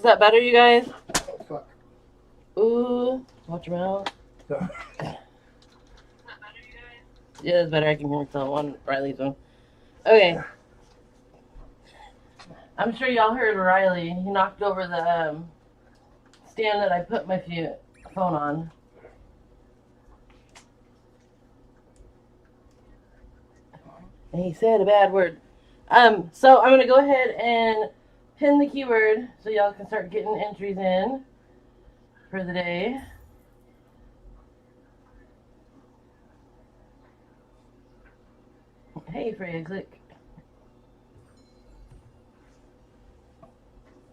that better, you guys? Oh, fuck. Ooh, watch your mouth. Yeah, that's better. I can hear myself on Riley's one. Okay. I'm sure y'all heard Riley. He knocked over the stand that I put my phone on. And he said a bad word. So I'm going to go ahead and pin the keyword so y'all can start getting entries in for the day. Hey, Freya, click.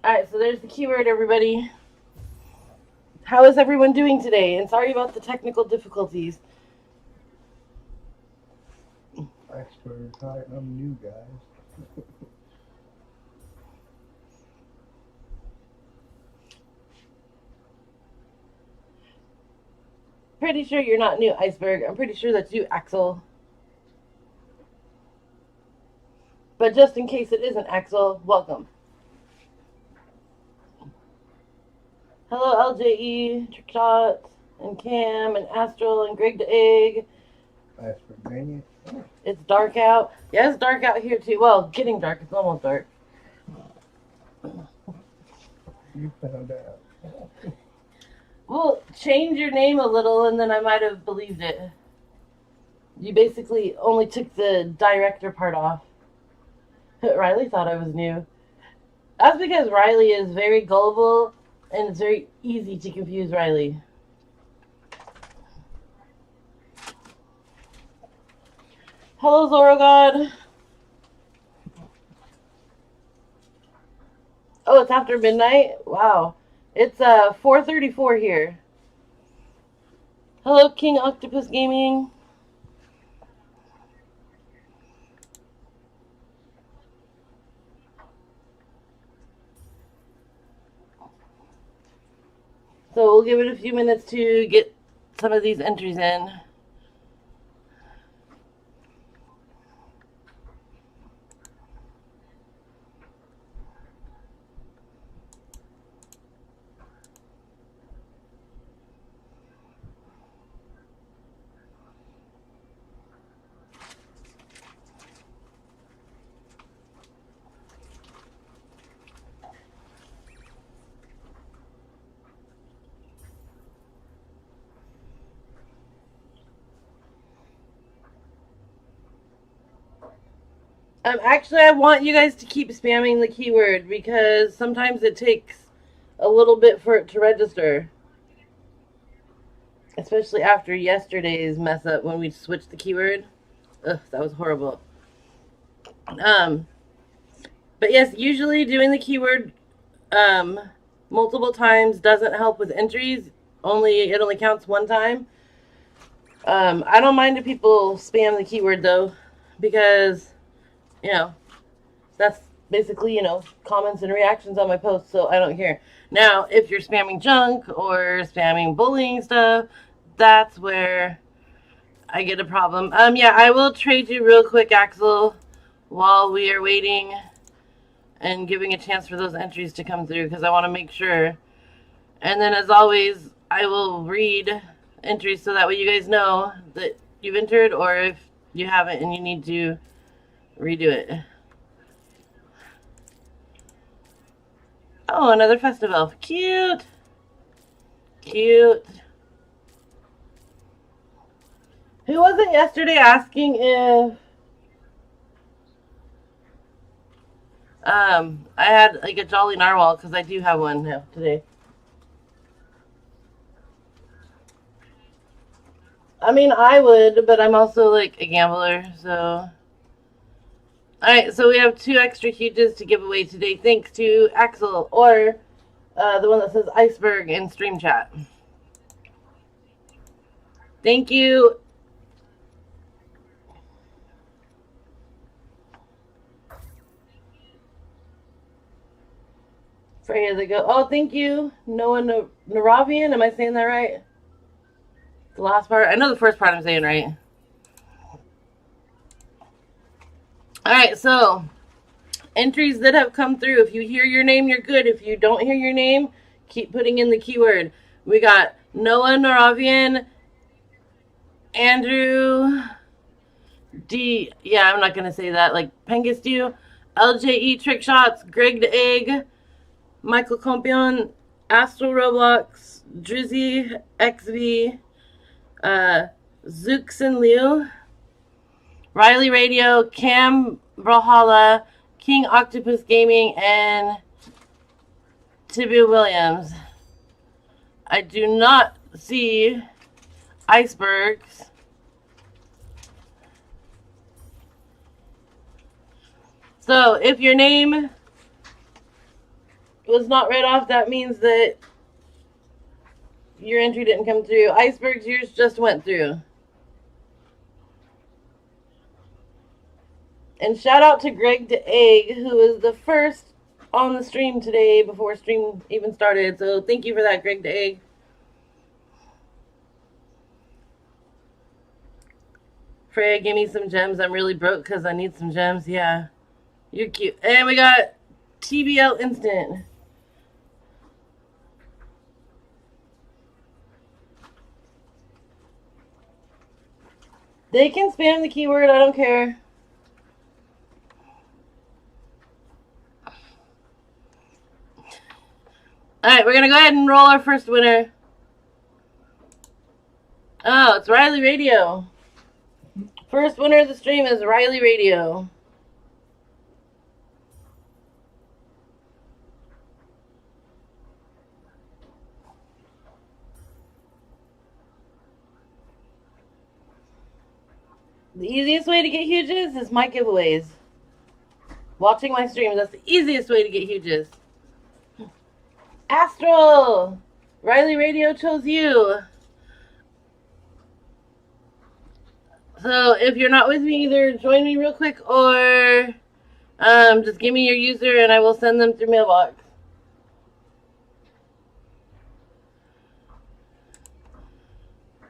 Alright, so there's the keyword, everybody. How is everyone doing today? And sorry about the technical difficulties. Iceberg, hi, I'm new, guys. Pretty sure you're not new, Iceberg. I'm pretty sure that's you, Axel. But just in case it isn't Axel, welcome. Hello, LJE, Trickshot, and Cam, and Astral, and Greg the Egg. Iceberg Mania. Oh. It's dark out. Yeah, it's dark out here too. Well, getting dark. It's almost dark. You found out. Well, change your name a little, and then I might have believed it. You basically only took the director part off. Riley thought I was new. That's because Riley is very gullible, and it's very easy to confuse Riley. Hello, Zorogod. Oh, it's after midnight? Wow. It's 4:34 here. Hello, King Octopus Gaming. So we'll give it a few minutes to get some of these entries in. Actually, I want you guys to keep spamming the keyword because sometimes it takes a little bit for it to register. Especially after yesterday's mess up when we switched the keyword. Ugh, that was horrible. But yes, usually doing the keyword multiple times doesn't help with entries. It only counts one time. I don't mind if people spam the keyword though, because that's basically, comments and reactions on my posts, so I don't care. Now, if you're spamming junk or spamming bullying stuff, that's where I get a problem. Yeah, I will trade you real quick, Axel, while we are waiting and giving a chance for those entries to come through, because I want to make sure. And then, as always, I will read entries so that way you guys know that you've entered, or if you haven't and you need to redo it. Oh, another festival. Cute. Cute. Who was it yesterday asking if I had like a Jolly Narwhal, because I do have one now today. I mean, I would, but I'm also like a gambler, so. Alright, so we have 2 extra huges to give away today, thanks to Axel, or the one that says Iceberg in Stream Chat. Thank you. Freya the Go. Oh, thank you. Noah Naravian. Am I saying that right? The last part? I know the first part I'm saying right. Alright, so entries that have come through. If you hear your name, you're good. If you don't hear your name, keep putting in the keyword. We got Noah Noravian, Andrew D. Yeah, I'm not going to say that. Like Pengustu, LJE Trick Shots, Greg the Egg, Michael Compion, Astral Roblox, Drizzy XV, Zooks and Liu, Riley Radio, Cam Brawlhalla, King Octopus Gaming, and Tibia Williams. I do not see icebergs. So if your name was not read off, that means that your entry didn't come through. Icebergs, yours just went through. And shout out to Greg the Egg, who was the first on the stream today before stream even started. So thank you for that, Greg the Egg. Freya, give me some gems. I'm really broke because I need some gems. Yeah, you're cute. And we got TBL Instant. They can spam the keyword. I don't care. Alright, we're going to go ahead and roll our first winner. Oh, it's Riley Radio. First winner of the stream is Riley Radio. The easiest way to get huges is my giveaways. Watching my streams, that's the easiest way to get huges. Astral! Riley Radio chose you. So if you're not with me, either join me real quick or just give me your user and I will send them through mailbox.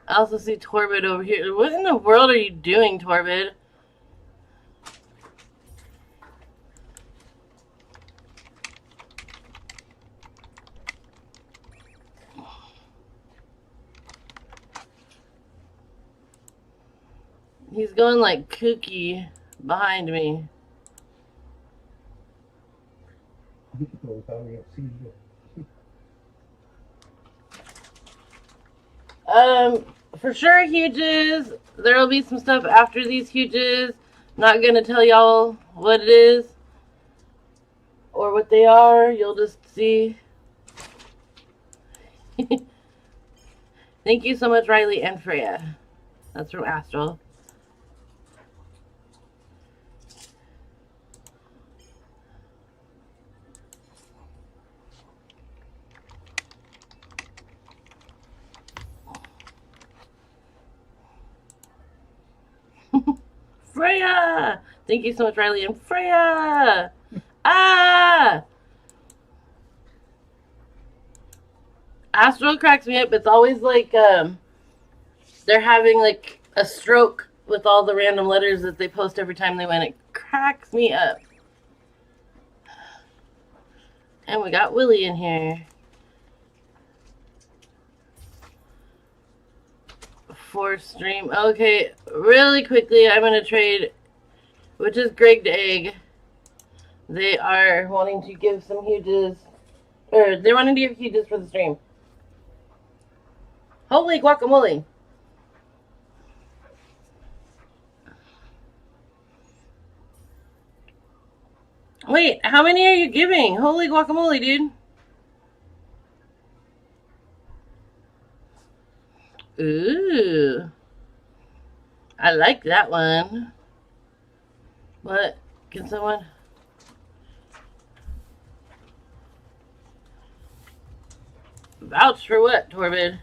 I also see Torbid over here. What in the world are you doing, Torbid? He's going like kooky behind me. For sure huges. There will be some stuff after these huges. Not gonna tell y'all what it is or what they are. You'll just see. Thank you so much, Riley and Freya. That's from Astral. Freya! Thank you so much, Riley and Freya! Ah! Astral cracks me up. It's always like they're having like a stroke with all the random letters that they post every time they win. It cracks me up. And we got Willie in here. For stream. Okay, really quickly, I'm going to trade, which is Greg the Egg. They are wanting to give some huges, or they're wanting to give huges for the stream. Holy guacamole. Wait, how many are you giving? Holy guacamole, dude. Ooh. I like that one. What? Can someone? Vouch for what, Torbid?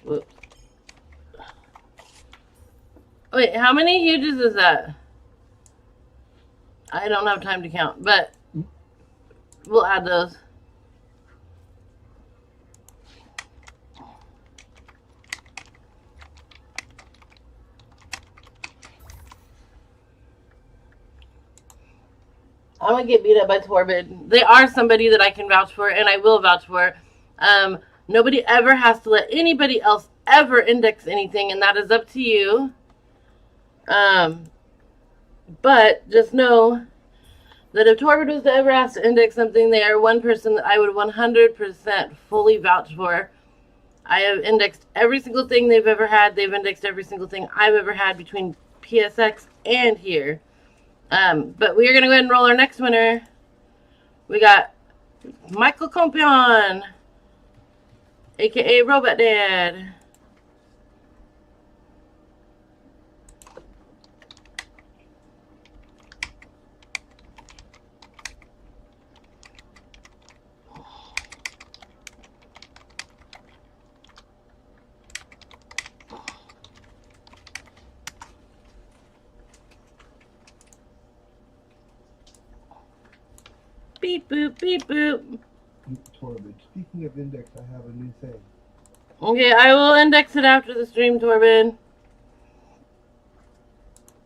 Whoops. Wait, how many huges is that? I don't have time to count, but we'll add those. I'm gonna get beat up by Torbid. They are somebody that I can vouch for, and I will vouch for. Nobody ever has to let anybody else ever index anything, and that is up to you. But just know that if Torbid was to ever ask to index something, they are one person that I would 100% fully vouch for. I have indexed every single thing they've ever had. They've indexed every single thing I've ever had between PSX and here. But we are going to go ahead and roll our next winner. We got Michael Compion, aka Robot Dad. Beep boop, beep boop. Torbid, speaking of index, I have a new thing. Okay, I will index it after the stream, Torbid.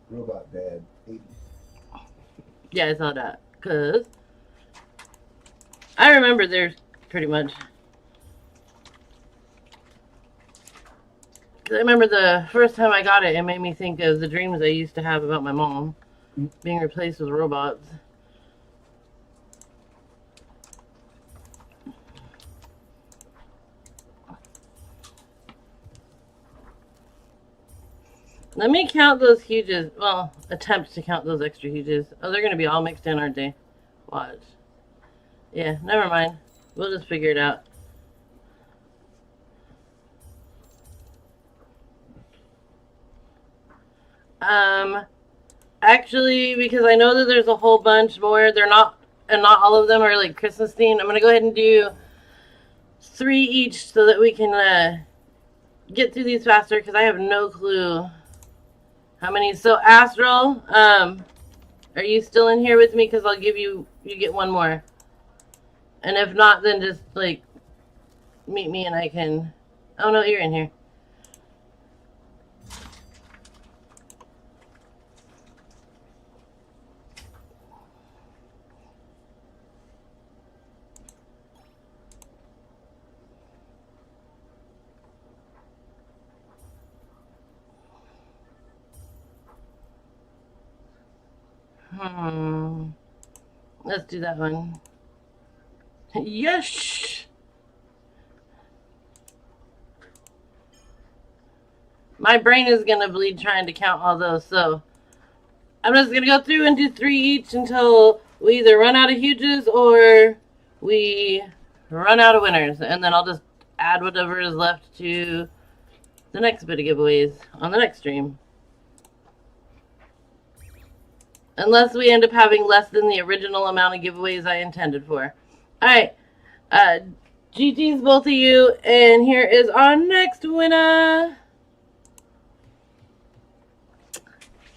Robot Dad 80. Yeah, I saw that. Because I remember there's pretty much. I remember the first time I got it, it made me think of the dreams I used to have about my mom being replaced with robots. Let me count those huges. Well, attempt to count those extra huges. Oh, they're going to be all mixed in, aren't they? Watch. Yeah, never mind. We'll just figure it out. Actually, because I know that there's a whole bunch more. They're not, and not all of them are like Christmas themed. I'm going to go ahead and do 3 each so that we can get through these faster, because I have no clue how many. So Astral, are you still in here with me? Because I'll give you get one more. And if not, then just like meet me and I can. Oh no, you're in here. Let's do that one. Yes! My brain is gonna bleed trying to count all those, so I'm just gonna go through and do 3 each until we either run out of huges or we run out of winners, and then I'll just add whatever is left to the next bit of giveaways on the next stream. Unless we end up having less than the original amount of giveaways I intended for. Alright. GG's both of you. And here is our next winner.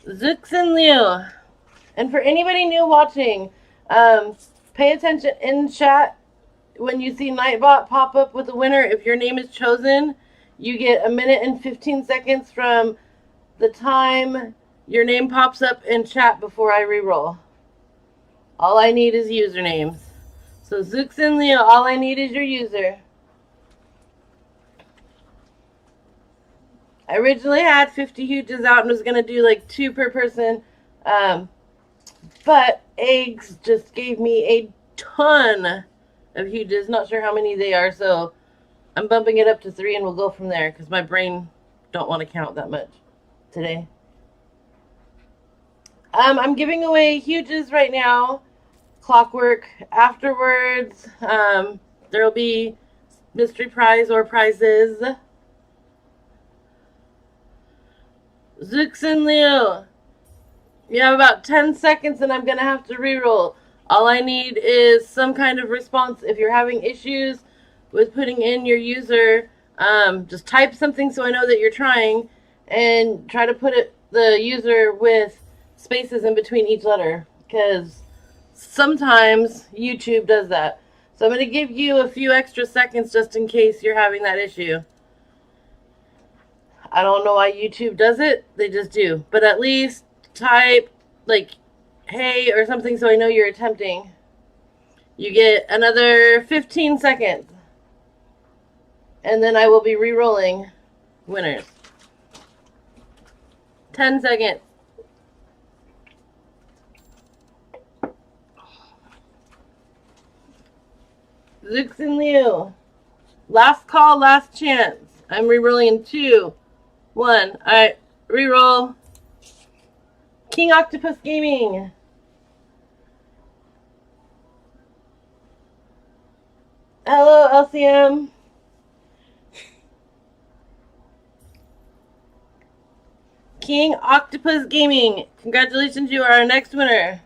Zooks and Leo. And for anybody new watching, pay attention in chat. When you see Nightbot pop up with a winner, if your name is chosen, you get 1 minute and 15 seconds from the time your name pops up in chat before I re-roll. All I need is usernames. So Zooks and Leo, all I need is your user. I originally had 50 huges out and was going to do like 2 per person. But Eggs just gave me a ton of huges. Not sure how many they are, so I'm bumping it up to 3 and we'll go from there because my brain don't want to count that much today. I'm giving away huges right now. Clockwork. Afterwards, there will be mystery prize or prizes. Zooks and Leo. You have about 10 seconds and I'm going to have to reroll. All I need is some kind of response. If you're having issues with putting in your user, just type something so I know that you're trying, and try to put the user with spaces in between each letter, because sometimes YouTube does that. So I'm going to give you a few extra seconds just in case you're having that issue. I don't know why YouTube does it. They just do. But at least type, like, hey or something so I know you're attempting. You get another 15 seconds. And then I will be re-rolling winners. 10 seconds. Zooks and Liu. Last call, last chance. I'm re-rolling in 2, 1. Alright, re-roll. King Octopus Gaming. Hello, LCM. King Octopus Gaming. Congratulations, you are our next winner.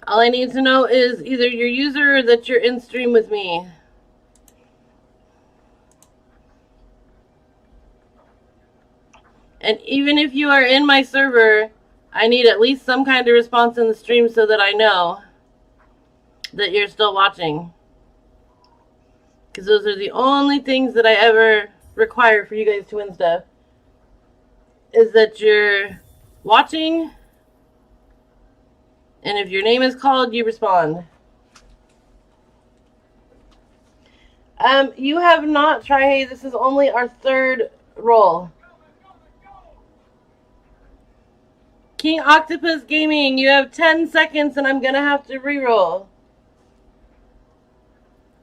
All I need to know is either your user or that you're in stream with me. And even if you are in my server, I need at least some kind of response in the stream so that I know that you're still watching. Because those are the only things that I ever require for you guys to win stuff. Is that you're watching, and if your name is called, you respond. You have not tried. Hey, this is only our 3rd roll. King Octopus Gaming, you have 10 seconds, and I'm gonna have to re-roll.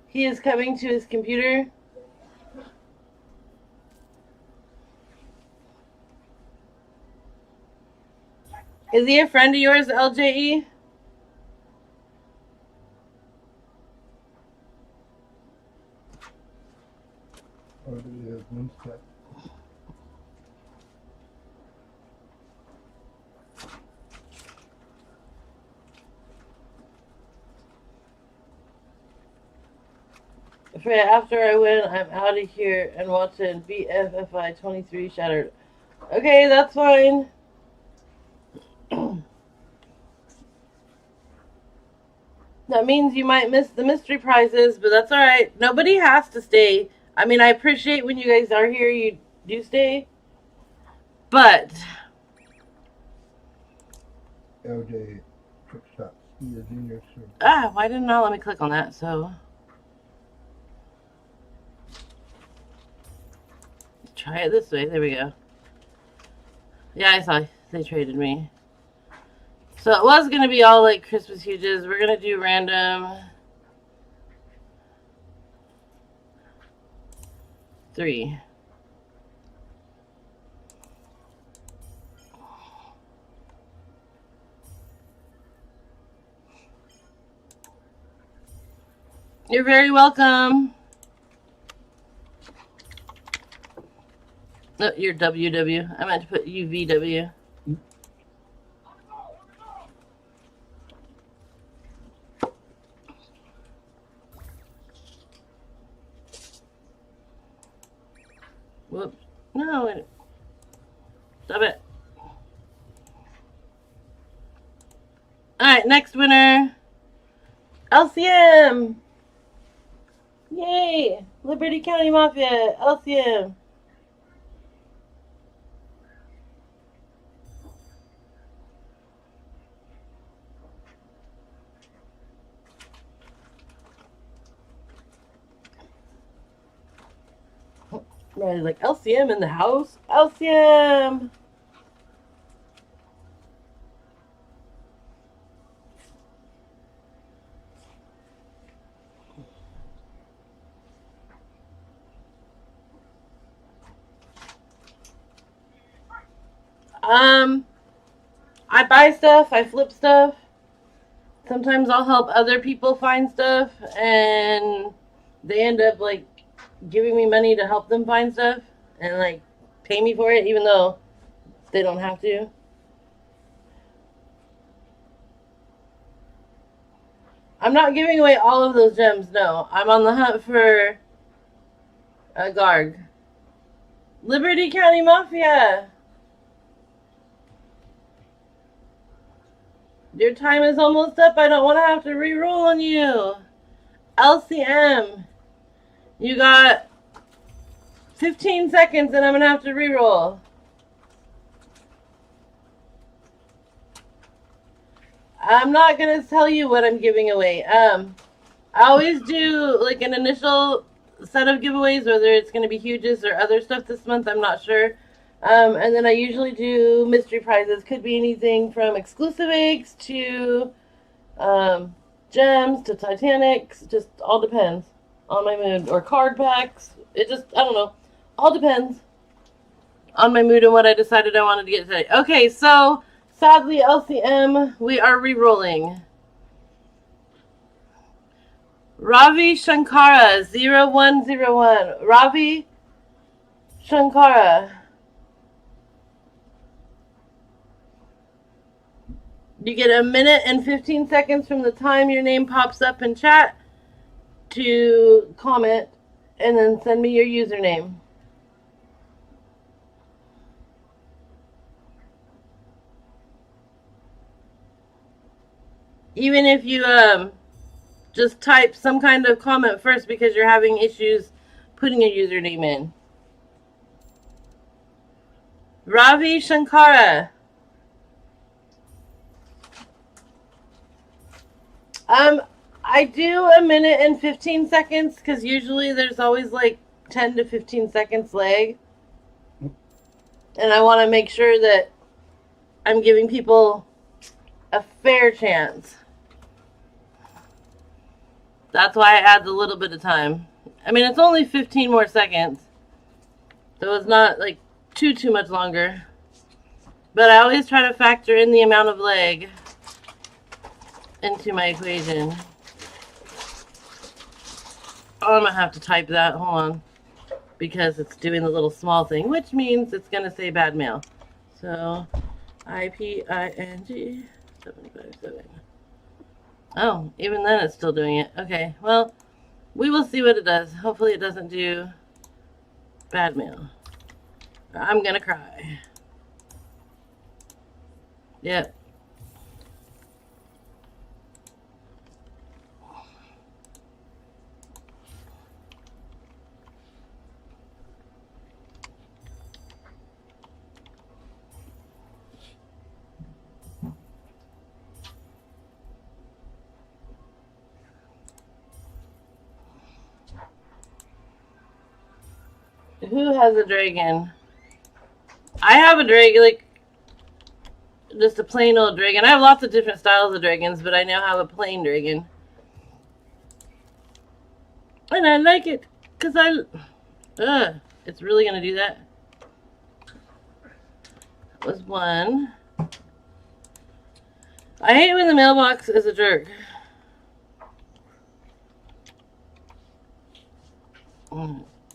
He is coming to his computer. Is he a friend of yours, LJE? Or the one step. After I win, I'm out of here and watching BFFI 23 Shattered. Okay, that's fine. That means you might miss the mystery prizes, but that's alright. Nobody has to stay. I mean, I appreciate when you guys are here, you do stay. But LJ Trick Shot. He is in your server. why didn't it let me click on that? So try it this way. There we go. Yeah, I saw they traded me. So it was gonna be all like Christmas huges. We're gonna do random 3. You're very welcome. No, you're WW. I meant to put UVW. Whoops. No, wait. Stop it. Alright, next winner. LCM. Yay. Liberty County Mafia. LCM. Right, like LCM in the house. LCM. I buy stuff, I flip stuff. Sometimes I'll help other people find stuff, and they end up like giving me money to help them find stuff, and like pay me for it, even though they don't have to. I'm not giving away all of those gems, no. I'm on the hunt for a Garg. Liberty County Mafia! Your time is almost up. I don't want to have to re-roll on you. LCM. You got 15 seconds and I'm going to have to re-roll. I'm not gonna tell you what I'm giving away. I always do like an initial set of giveaways, whether it's gonna be huges or other stuff this month. I'm not sure. And then I usually do mystery prizes. Could be anything from exclusive eggs to gems to Titanics. Just all depends on my mood. Or card packs. It just, I don't know. All depends on my mood and what I decided I wanted to get today. Okay, so sadly, LCM, we are re-rolling. Ravi Shankara 0101. Ravi Shankara. You get a minute and 15 seconds from the time your name pops up in chat to comment and then send me your username. Even if you just type some kind of comment first because you're having issues putting your username in. Ravi Shankara. I do a minute and 15 seconds because usually there's always like 10 to 15 seconds lag. And I want to make sure that I'm giving people a fair chance. That's why I add the little bit of time. I mean, it's only 15 more seconds. So it's not like too much longer. But I always try to factor in the amount of lag into my equation. Oh, I'm going to have to type that. Hold on. Because it's doing the little small thing, which means it's going to say bad mail. So, IPING 757. Oh, even then it's still doing it. Okay, well, we will see what it does. Hopefully it doesn't do bad mail. I'm going to cry. Yep. Who has a dragon? I have a dragon, like, just a plain old dragon. I have lots of different styles of dragons, but I now have a plain dragon. And I like it, because it's really going to do that. That was one. I hate when the mailbox is a jerk.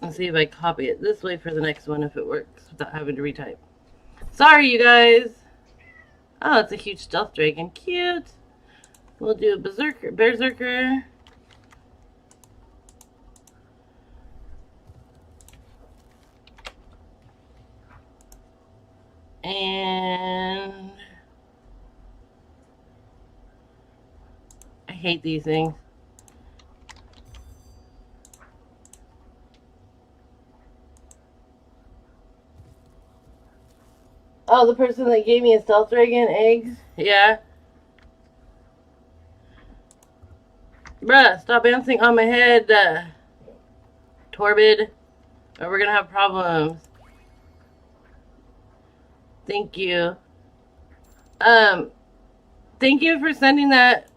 Let's see if I copy it this way for the next one if it works without having to retype. Sorry, you guys. Oh, it's a huge stealth dragon. Cute. We'll do a berserker. And I hate these things. Oh, the person that gave me a stealth dragon eggs? Yeah. Bruh, stop bouncing on my head, Torbid, or we're gonna have problems. Thank you. Thank you for sending that.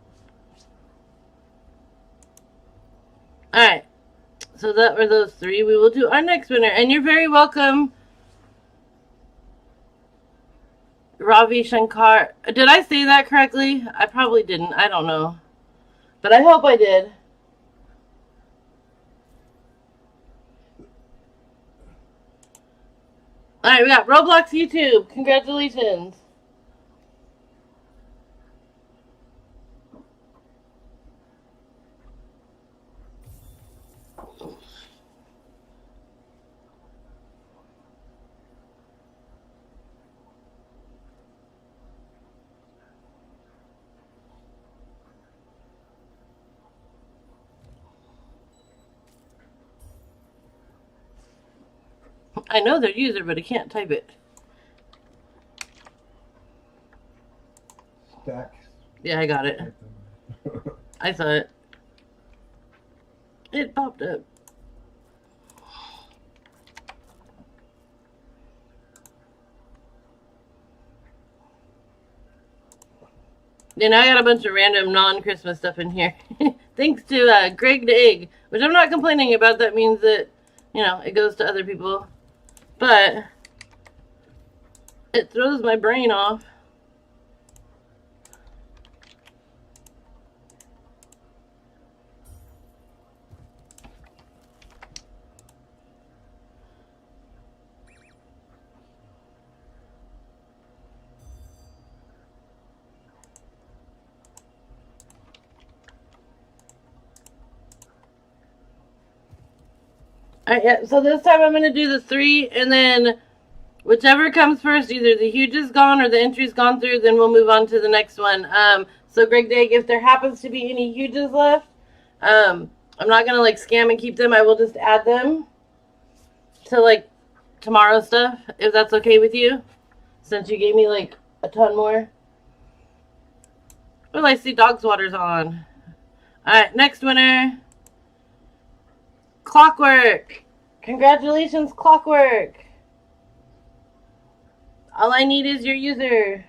Alright. So that were those three. We will do our next winner. And you're very welcome, Ravi Shankar. Did I say that correctly? I probably didn't. I don't know. But I hope I did. Alright, we got Roblox YouTube. Congratulations. I know their user, but I can't type it. Stack Yeah, I got it. That's I saw it. It popped up. Then I got a bunch of random non-Christmas stuff in here. Thanks to Greg the Egg, which I'm not complaining about. That means that, you know, it goes to other people. But it throws my brain off. Alright, yeah, so this time I'm going to do the 3, and then whichever comes first, either the huge is gone or the entry's gone through, then we'll move on to the next one. So Greg Dag, if there happens to be any huges left, I'm not going to like scam and keep them. I will just add them to like tomorrow's stuff, if that's okay with you, since you gave me like a ton more. Oh, I see Dog's Water's on. Alright, next winner. Clockwork. Congratulations, Clockwork. All I need is your user.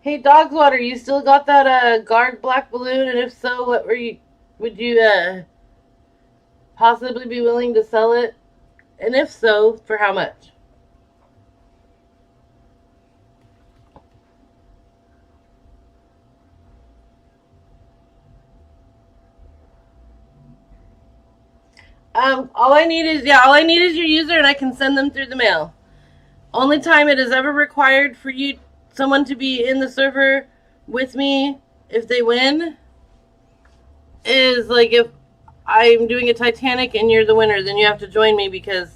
Hey, Dog's Water, you still got that guard black balloon? And if so, what would you possibly be willing to sell it? And if so, for how much? All I need is your user, and I can send them through the mail. Only time it is ever required for someone to be in the server with me if they win is like if I'm doing a Titanic and you're the winner, then you have to join me because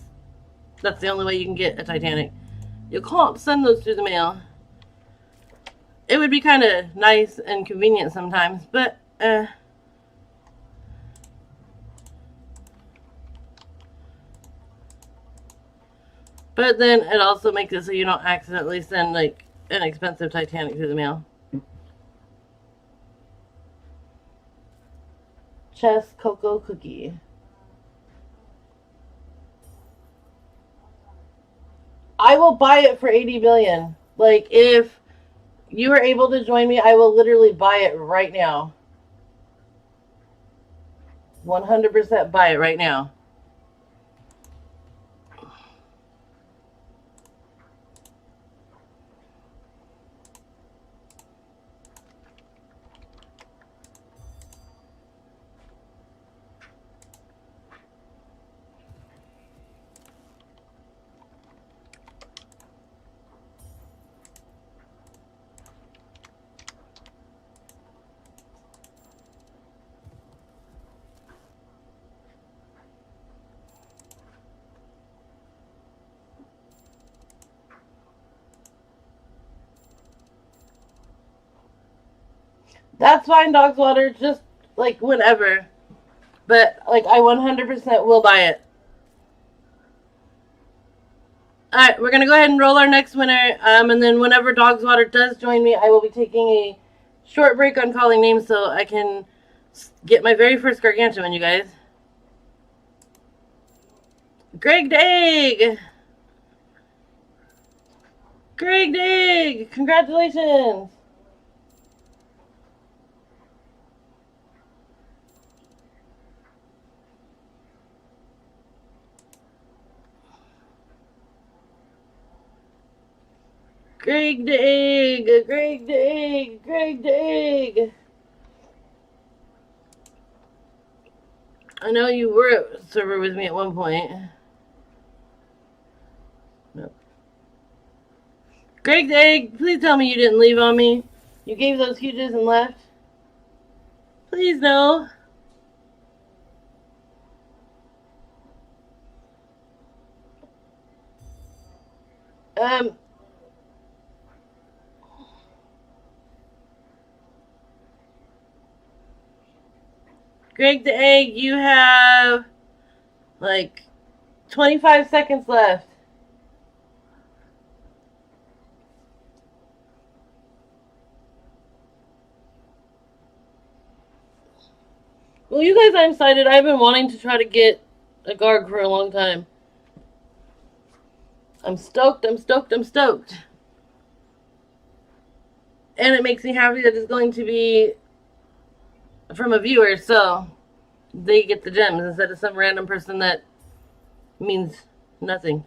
that's the only way you can get a Titanic. You can't send those through the mail. It would be kind of nice and convenient sometimes, but but then it also makes it so you don't accidentally send like an expensive Titanic through the mail. Chess Cocoa Cookie. I will buy it for 80 million. Like, if you are able to join me, I will literally buy it right now. 100% buy it right now. That's fine, Dog's Water, just like whenever. But like I 100% will buy it. Alright, we're gonna go ahead and roll our next winner. And then whenever Dog's Water does join me, I will be taking a short break on calling names so I can get my very first gargantuan, you guys. Greg Dag! Greg Dag! Congratulations! Greg Dag! Greg Dag! Greg Dag! I know you were at server with me at one point. No. Greg Dag, please tell me you didn't leave on me. You gave those huges and left. Please no. Greg the Egg, you have like 25 seconds left. Well, you guys, I'm excited. I've been wanting to try to get a Garg for a long time. I'm stoked, I'm stoked, I'm stoked. And it makes me happy that it's going to be from a viewer, so they get the gems instead of some random person that means nothing.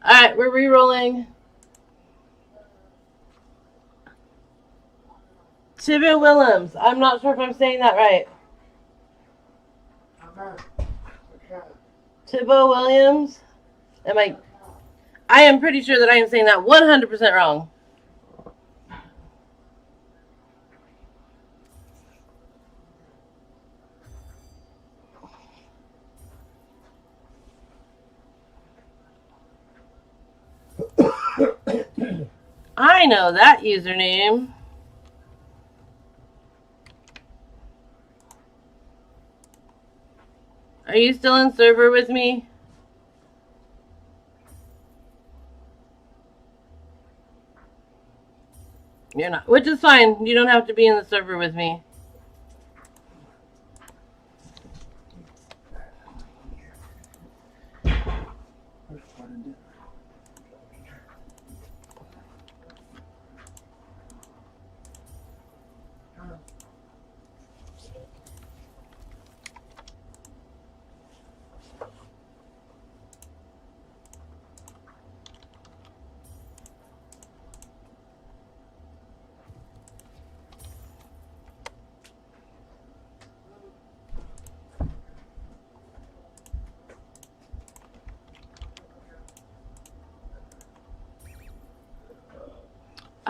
Alright, we're re-rolling. Tibbet Willems. I'm not sure if I'm saying that right. Tibbo Williams? I am pretty sure that I am saying that 100% wrong. I know that username. Are you still in server with me? You're not, which is fine. You don't have to be in the server with me.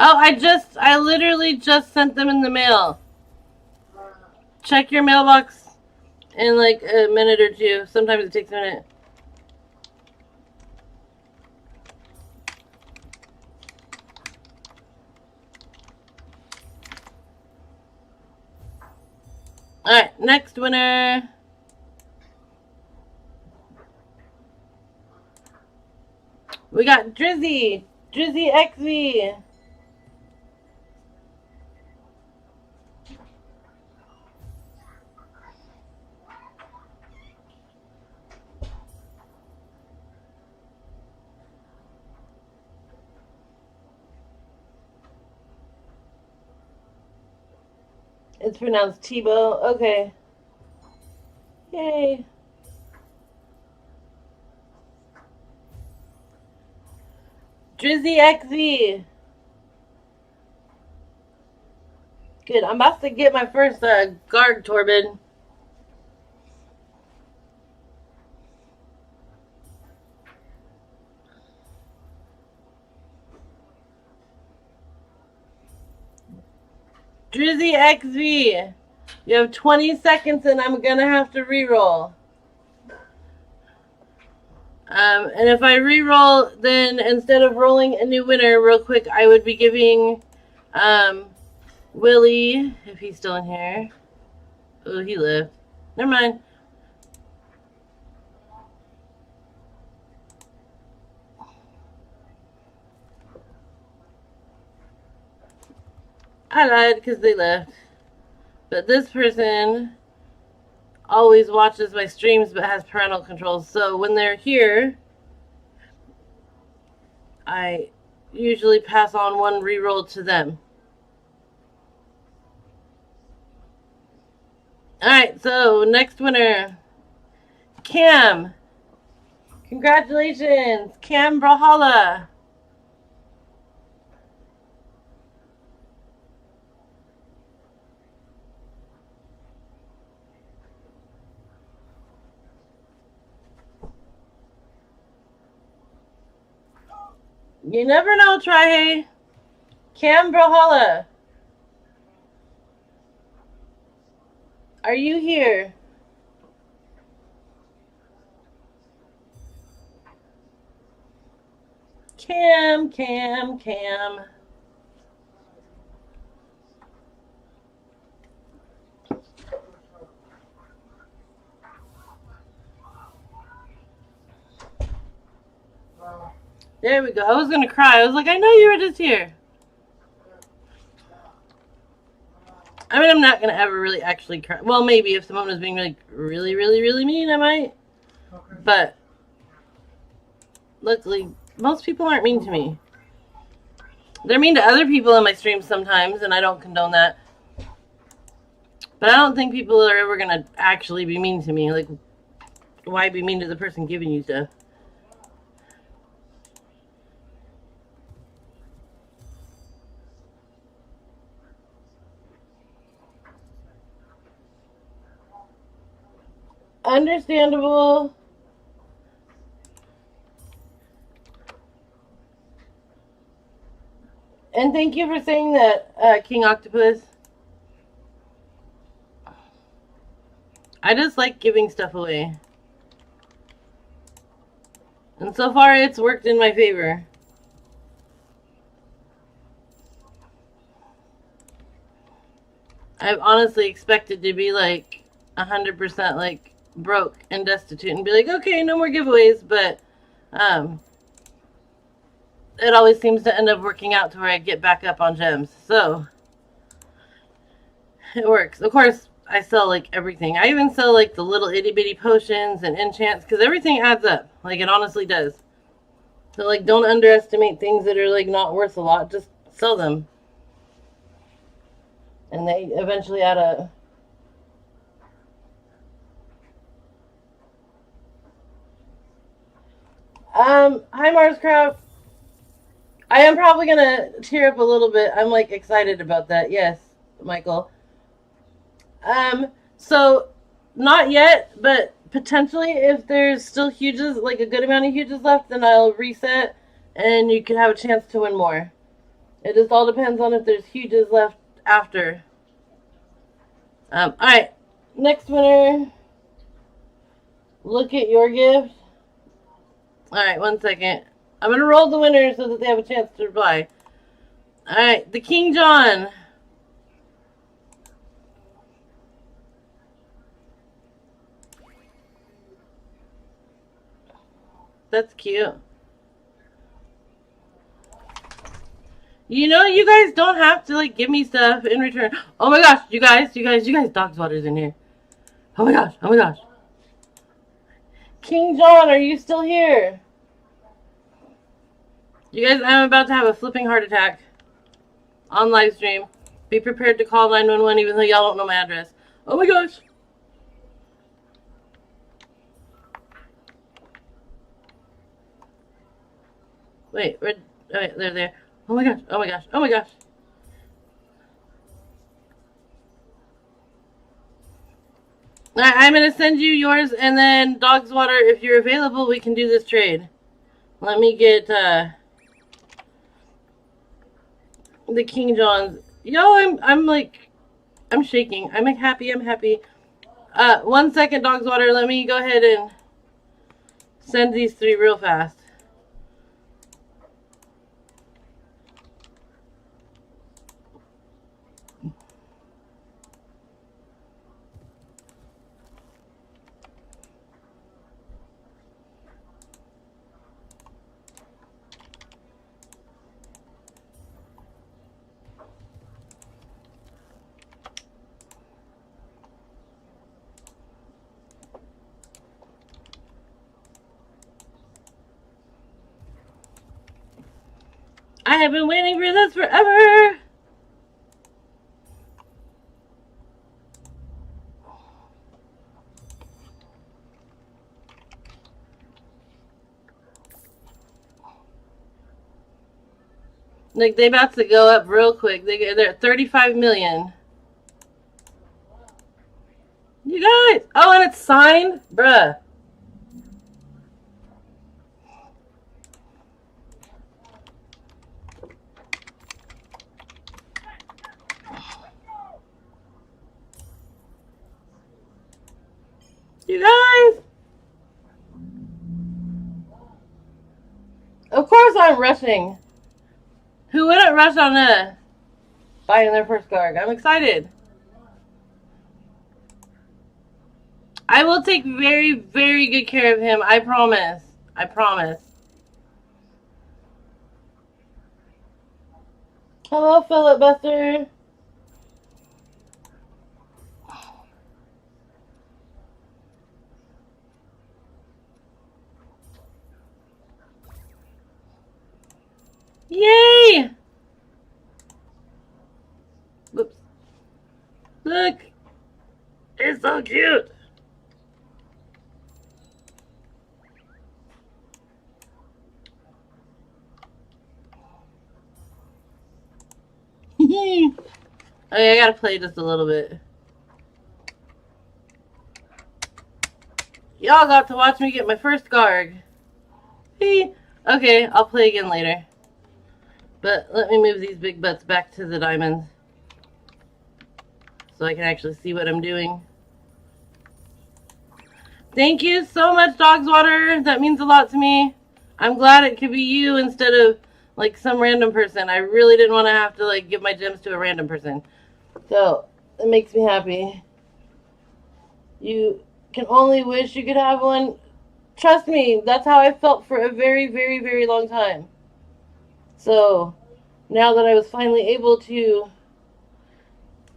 Oh, I literally just sent them in the mail. Check your mailbox in like a minute or two. Sometimes it takes a minute. Alright, next winner. We got Drizzy. Drizzy XV. It's pronounced Tebow. Okay. Yay. Drizzy XV. Good. I'm about to get my first Garg Torbid. Drizzy XV. You have 20 seconds and I'm gonna have to re-roll. And if I re-roll, then instead of rolling a new winner real quick, I would be giving Willie, if he's still in here. Oh, he left. Never mind. I lied because they left. But this person always watches my streams but has parental controls. So when they're here, I usually pass on one reroll to them. Alright, so next winner, Cam. Congratulations, Cam Brawlhalla. You never know, Try. Cam Brawlhalla. Are you here? Cam. There we go. I was gonna cry. I was like, I know you were just here. I mean, I'm not gonna ever really actually cry. Well, maybe if someone was being like really, really, really mean, I might. Okay. But luckily, most people aren't mean to me. They're mean to other people in my streams sometimes, and I don't condone that. But I don't think people are ever gonna actually be mean to me. Like, why be mean to the person giving you stuff? Understandable. And thank you for saying that, King Octopus. I just like giving stuff away. And so far, it's worked in my favor. I've honestly expected to be like 100% like broke and destitute and be like, okay, no more giveaways, but it always seems to end up working out to where I get back up on gems. So it works. Of course, I sell like everything. I even sell like the little itty bitty potions and enchants because everything adds up. Like it honestly does. So like don't underestimate things that are like not worth a lot. Just sell them. And they eventually add up. Hi Marscraft. I am probably gonna tear up a little bit. I'm like excited about that. Yes, Michael. So not yet, but potentially if there's still huges, like a good amount of huges left, then I'll reset and you can have a chance to win more. It just all depends on if there's huges left after. Alright. Next winner. Look at your gift. Alright, 1 second. I'm gonna roll the winners so that they have a chance to reply. Alright, the King John. That's cute. You know, you guys don't have to like give me stuff in return. Oh my gosh, you guys, Dog's Water's in here. Oh my gosh. King John, are you still here? You guys, I'm about to have a flipping heart attack on live stream. Be prepared to call 911 even though y'all don't know my address. Oh my gosh. Wait, they're there. Oh my gosh. Alright, I'm gonna send you yours and then Dog's Water, if you're available, we can do this trade. Let me get the King Johns. Yo, I'm shaking. I'm happy. 1 second, Dog's Water. Let me go ahead and send these 3 real fast. I have been waiting for this forever. Like, they about to go up real quick. They're at 35 million. You guys. Oh, and it's signed? Bruh. You guys. Of course I'm rushing. Who wouldn't rush on buying their first card? I'm excited. I will take very, very good care of him. I promise. Hello, Philip Buster. Yay! Whoops. Look! It's so cute! Okay, I gotta play just a little bit. Y'all got to watch me get my first Garg. Okay, I'll play again later. But let me move these big butts back to the diamonds so I can actually see what I'm doing. Thank you so much, Dogswater. That means a lot to me. I'm glad it could be you instead of like some random person. I really didn't want to have to like give my gems to a random person. So it makes me happy. You can only wish you could have one. Trust me, that's how I felt for a very, very, very long time. So now that I was finally able to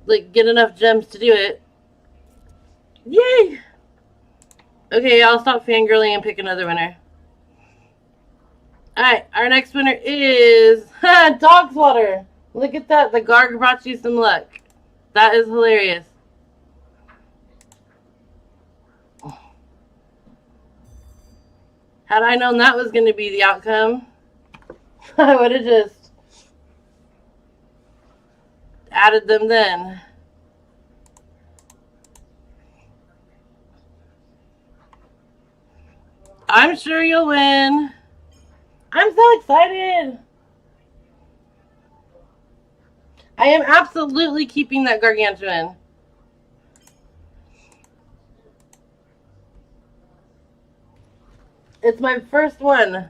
like get enough gems to do it, yay! Okay, I'll stop fangirling and pick another winner. Alright, our next winner is Dogswater. Look at that. The Garg brought you some luck. That is hilarious. Had I known that was going to be the outcome, I would have just added them then. I'm sure you'll win. I'm so excited. I am absolutely keeping that Gargantuan. It's my first one.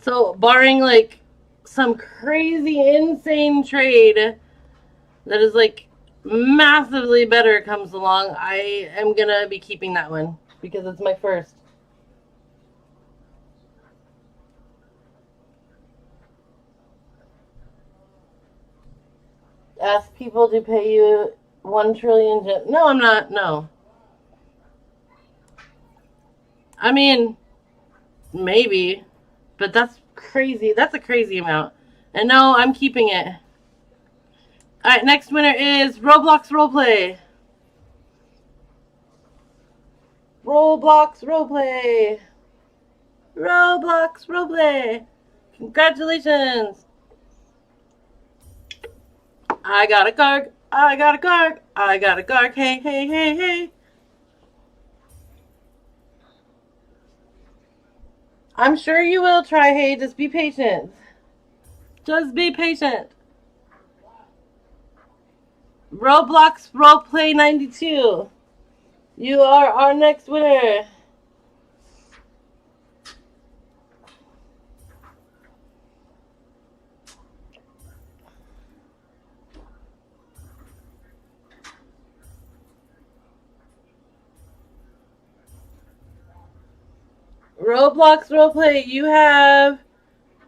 So, barring like some crazy, insane trade that is like massively better comes along, I am gonna be keeping that one because it's my first. Ask people to pay you 1 trillion gems. No, I'm not. No. I mean, maybe, but that's crazy. That's a crazy amount. And no, I'm keeping it. Alright, next winner is Roblox Roleplay. Roblox Roleplay. Roblox Roleplay. Congratulations. I got a Garg. I got a Garg. I got a Garg. Hey, hey, hey, hey. I'm sure you will try. Hey, just be patient. Just be patient. Roblox Roleplay 92. You are our next winner. Roblox Roleplay, you have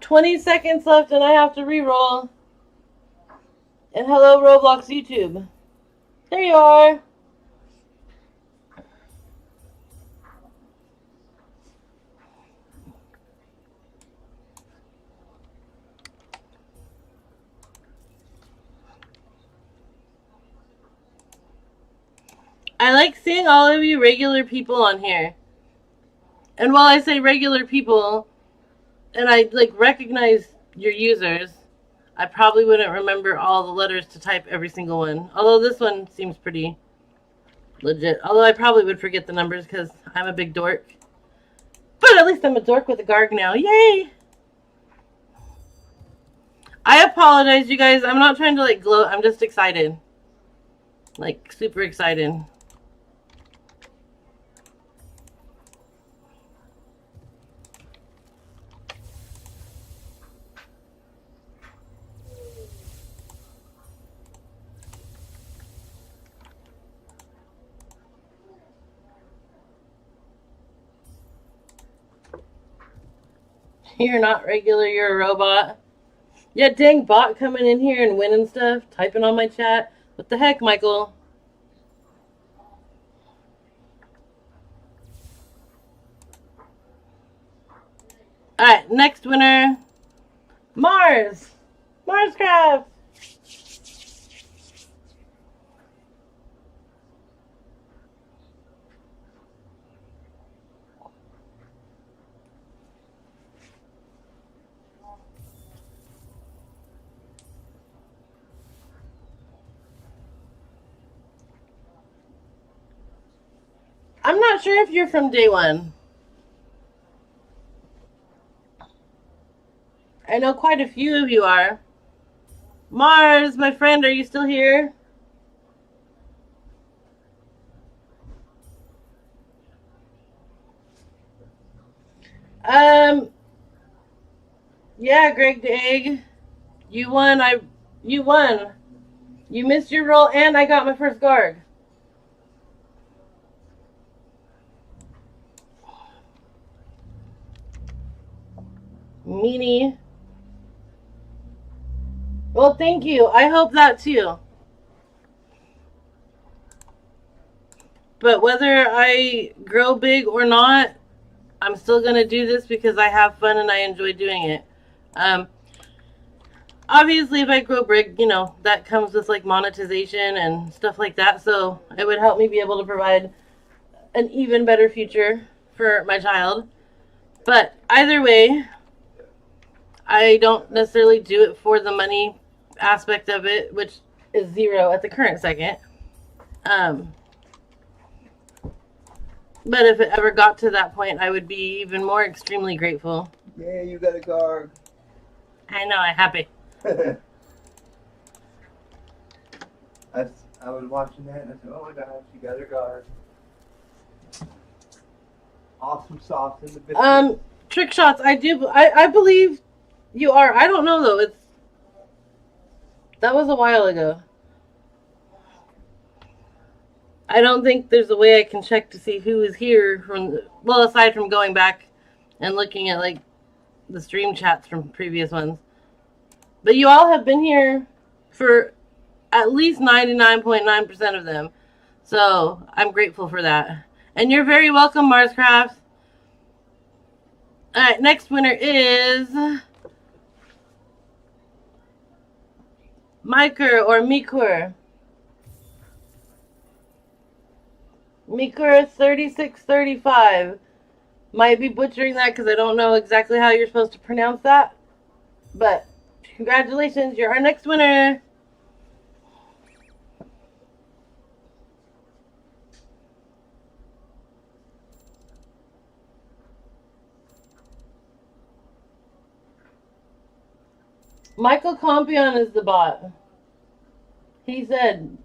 20 seconds left and I have to re-roll. And hello, Roblox YouTube. There you are. I like seeing all of you regular people on here. And while I say regular people, and I like recognize your users, I probably wouldn't remember all the letters to type every single one. Although this one seems pretty legit. Although I probably would forget the numbers because I'm a big dork. But at least I'm a dork with a Garg now. Yay! I apologize, you guys. I'm not trying to like gloat. I'm just excited. Like super excited. You're not regular, you're a robot. Yeah, dang bot coming in here and winning stuff, typing on my chat. What the heck, Michael? Alright, next winner. Mars. Marscraft. I'm not sure if you're from day one. I know quite a few of you are. Mars, my friend, are you still here? Yeah, Greg the Egg. You won. You won. You missed your roll, and I got my first Garg. Meanie. Well, thank you. I hope that too. But whether I grow big or not, I'm still going to do this because I have fun and I enjoy doing it. Obviously, if I grow big, that comes with like monetization and stuff like that. So it would help me be able to provide an even better future for my child. But either way, I don't necessarily do it for the money aspect of it, which is zero at the current second. But if it ever got to that point, I would be even more extremely grateful. Yeah, you got a Garg. I know, I'm happy. I was watching that and I said, oh my gosh, you got a Garg. Awesome sauce in the biscuit. Trick shots, I believe you are. I don't know though. That was a while ago. I don't think there's a way I can check to see who is here aside from going back and looking at like the stream chats from previous ones. But you all have been here for at least 99.9% of them. So I'm grateful for that. And you're very welcome, Marscraft. Alright, next winner is Miker or Mikur. Mikur 3635. Might be butchering that because I don't know exactly how you're supposed to pronounce that. But congratulations, you're our next winner. Michael Compion is the bot. He said,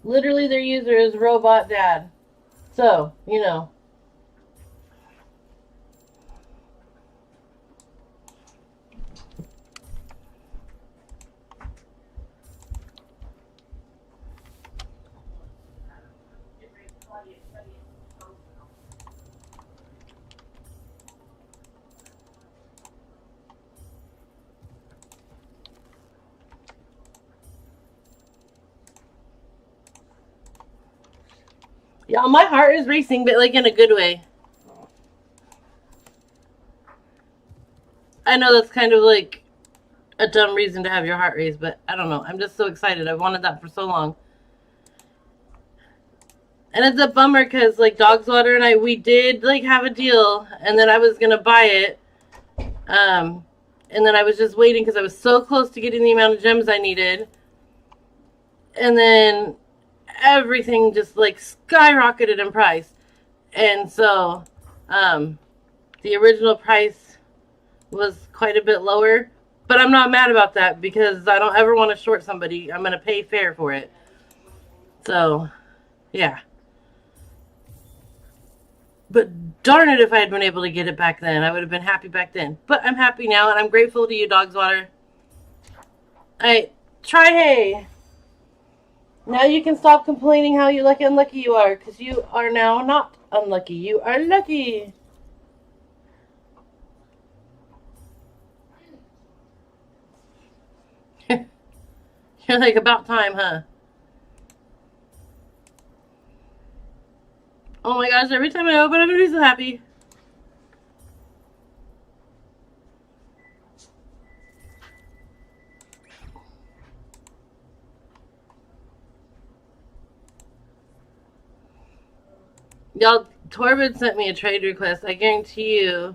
literally their user is Robot Dad. So, Yeah, my heart is racing, but like in a good way. I know that's kind of like a dumb reason to have your heart race, but I don't know. I'm just so excited. I've wanted that for so long. And it's a bummer because like Dogswater and we did like have a deal, and then I was gonna buy it. And then I was just waiting because I was so close to getting the amount of gems I needed. And then everything just like skyrocketed in price. And so the original price was quite a bit lower. But I'm not mad about that because I don't ever want to short somebody. I'm going to pay fair for it. So, yeah. But darn it if I had been able to get it back then. I would have been happy back then. But I'm happy now, and I'm grateful to you, Dogswater. Alright, try hey. Now you can stop complaining how unlucky you are, because you are now not unlucky. You are lucky. You're like, about time, huh? Oh my gosh, every time I open it, I'm so happy. Y'all, Torbid sent me a trade request. I guarantee you.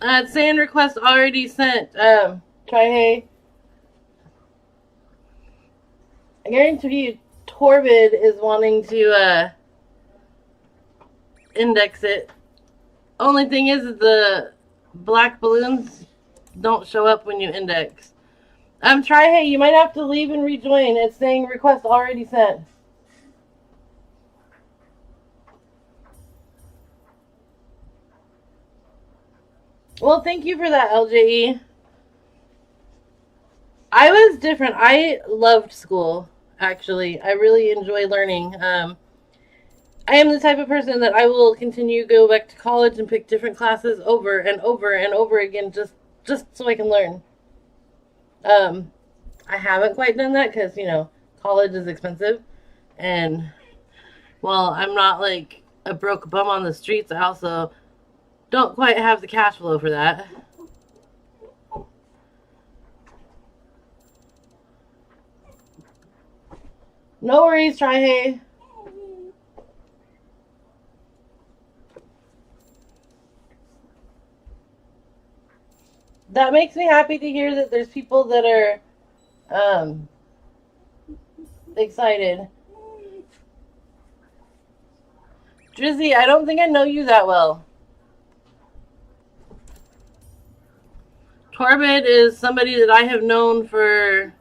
It's saying request already sent. Try hey. I guarantee you Torbid is wanting to index it. Only thing is the black balloons don't show up when you index. Try hey, you might have to leave and rejoin. It's saying request already sent. Well, thank you for that, LJE. I was different. I loved school, actually. I really enjoy learning. I am the type of person that I will continue to go back to college and pick different classes over and over and over again just so I can learn. I haven't quite done that because, college is expensive. And while I'm not like a broke bum on the streets, I also don't quite have the cash flow for that. No worries, try hey. That makes me happy to hear that there's people that are excited. Drizzy, I don't think I know you that well. Torbid is somebody that I have known for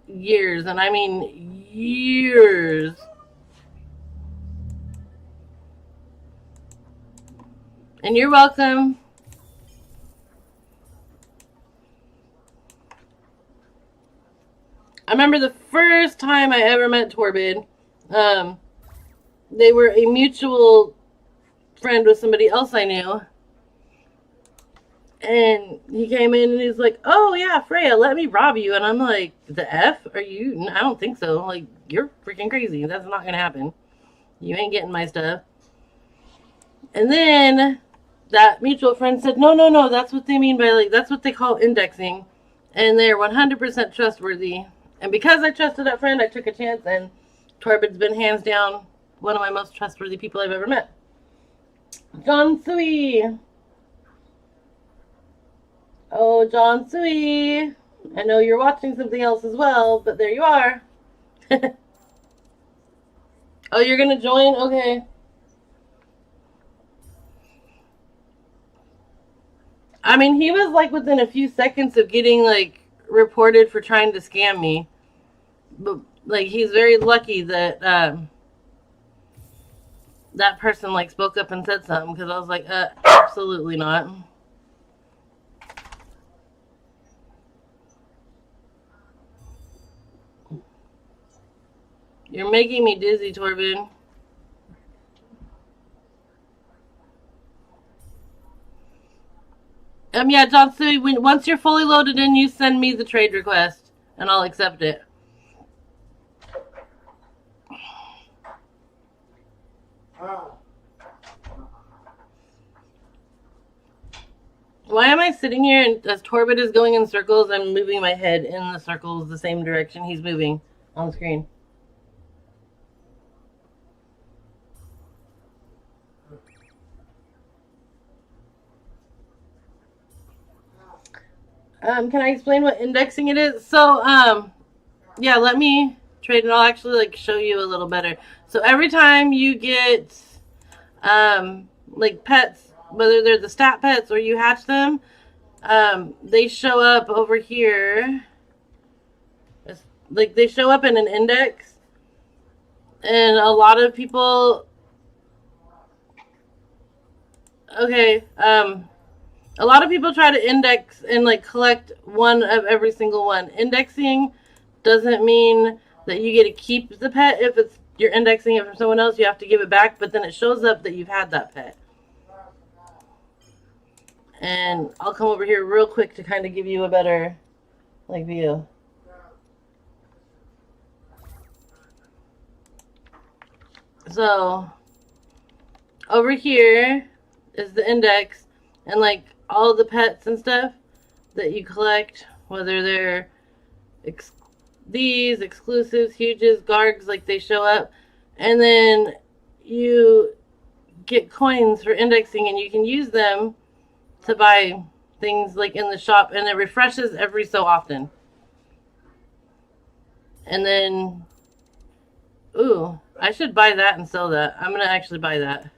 years, and I mean years. And you're welcome. I remember the first time I ever met Torbid. They were a mutual friend with somebody else I knew. And he came in and he's like, oh yeah, Freya, let me rob you. And I'm like, the F? Are you? I don't think so. Like, you're freaking crazy. That's not going to happen. You ain't getting my stuff. And then that mutual friend said, no, that's what they mean by, like, that's what they call indexing. And they're 100% trustworthy. And because I trusted that friend, I took a chance, and Torbid's been hands down one of my most trustworthy people I've ever met. John Sui. Oh, John Sui. I know you're watching something else as well, but there you are. Oh, you're going to join? Okay. I mean, he was like within a few seconds of getting like reported for trying to scam me. But like, he's very lucky that that person like spoke up and said something, because I was like, absolutely not. You're making me dizzy, Torbid. Yeah, John, so once you're fully loaded in, you send me the trade request, and I'll accept it. Why am I sitting here and as Torbid is going in circles, I'm moving my head in the circles the same direction he's moving on the screen? Can I explain what indexing it is? So, yeah, let me trade and I'll actually like show you a little better. So every time you get, like pets, whether they're the stat pets or you hatch them, they show up over here. It's, like, they show up in an index. And a lot of people, okay, a lot of people try to index and like collect one of every single one. Indexing doesn't mean that you get to keep the pet. If it's you're indexing it from someone else, you have to give it back, but then it shows up that you've had that pet. And I'll come over here real quick to kind of give you a better like view. So over here is the index, and like all the pets and stuff that you collect, whether they're these exclusives, huges, gargs, like they show up. And then you get coins for indexing, and you can use them to buy things like in the shop, and it refreshes every so often. And then, ooh, I should buy that and sell that. I'm gonna actually buy that.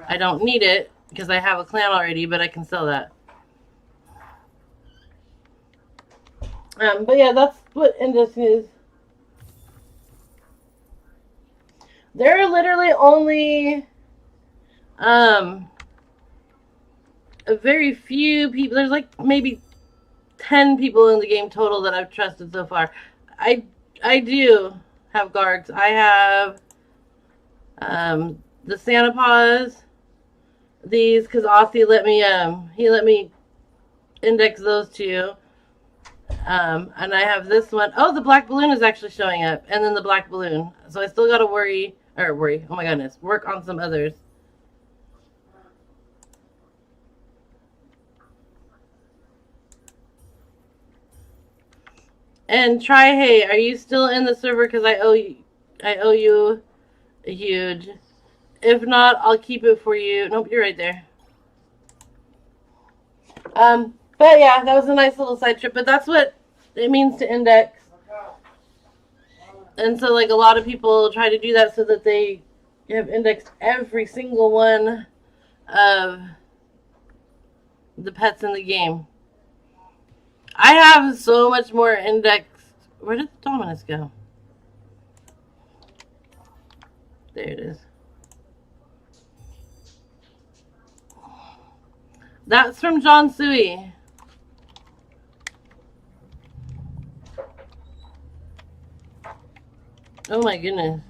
I don't need it because I have a clan already, but I can sell that. But yeah, that's what index is. There are literally only a very few people. There's like maybe 10 people in the game total that I've trusted so far. I do have Gargs. I have the Santa Paws. These because Aussie let me he let me index those two. And I have this one. Oh, the black balloon is actually showing up, and then the black balloon. So I still gotta worry. Oh my goodness, work on some others. And try, hey, are you still in the server? Because I owe you a huge. If not, I'll keep it for you. Nope, you're right there. But yeah, that was a nice little side trip. But that's what it means to index. And so, like, a lot of people try to do that so that they have indexed every single one of the pets in the game. I have so much more indexed. Where did the Dominus go? There it is. That's from John Suey. Oh my goodness.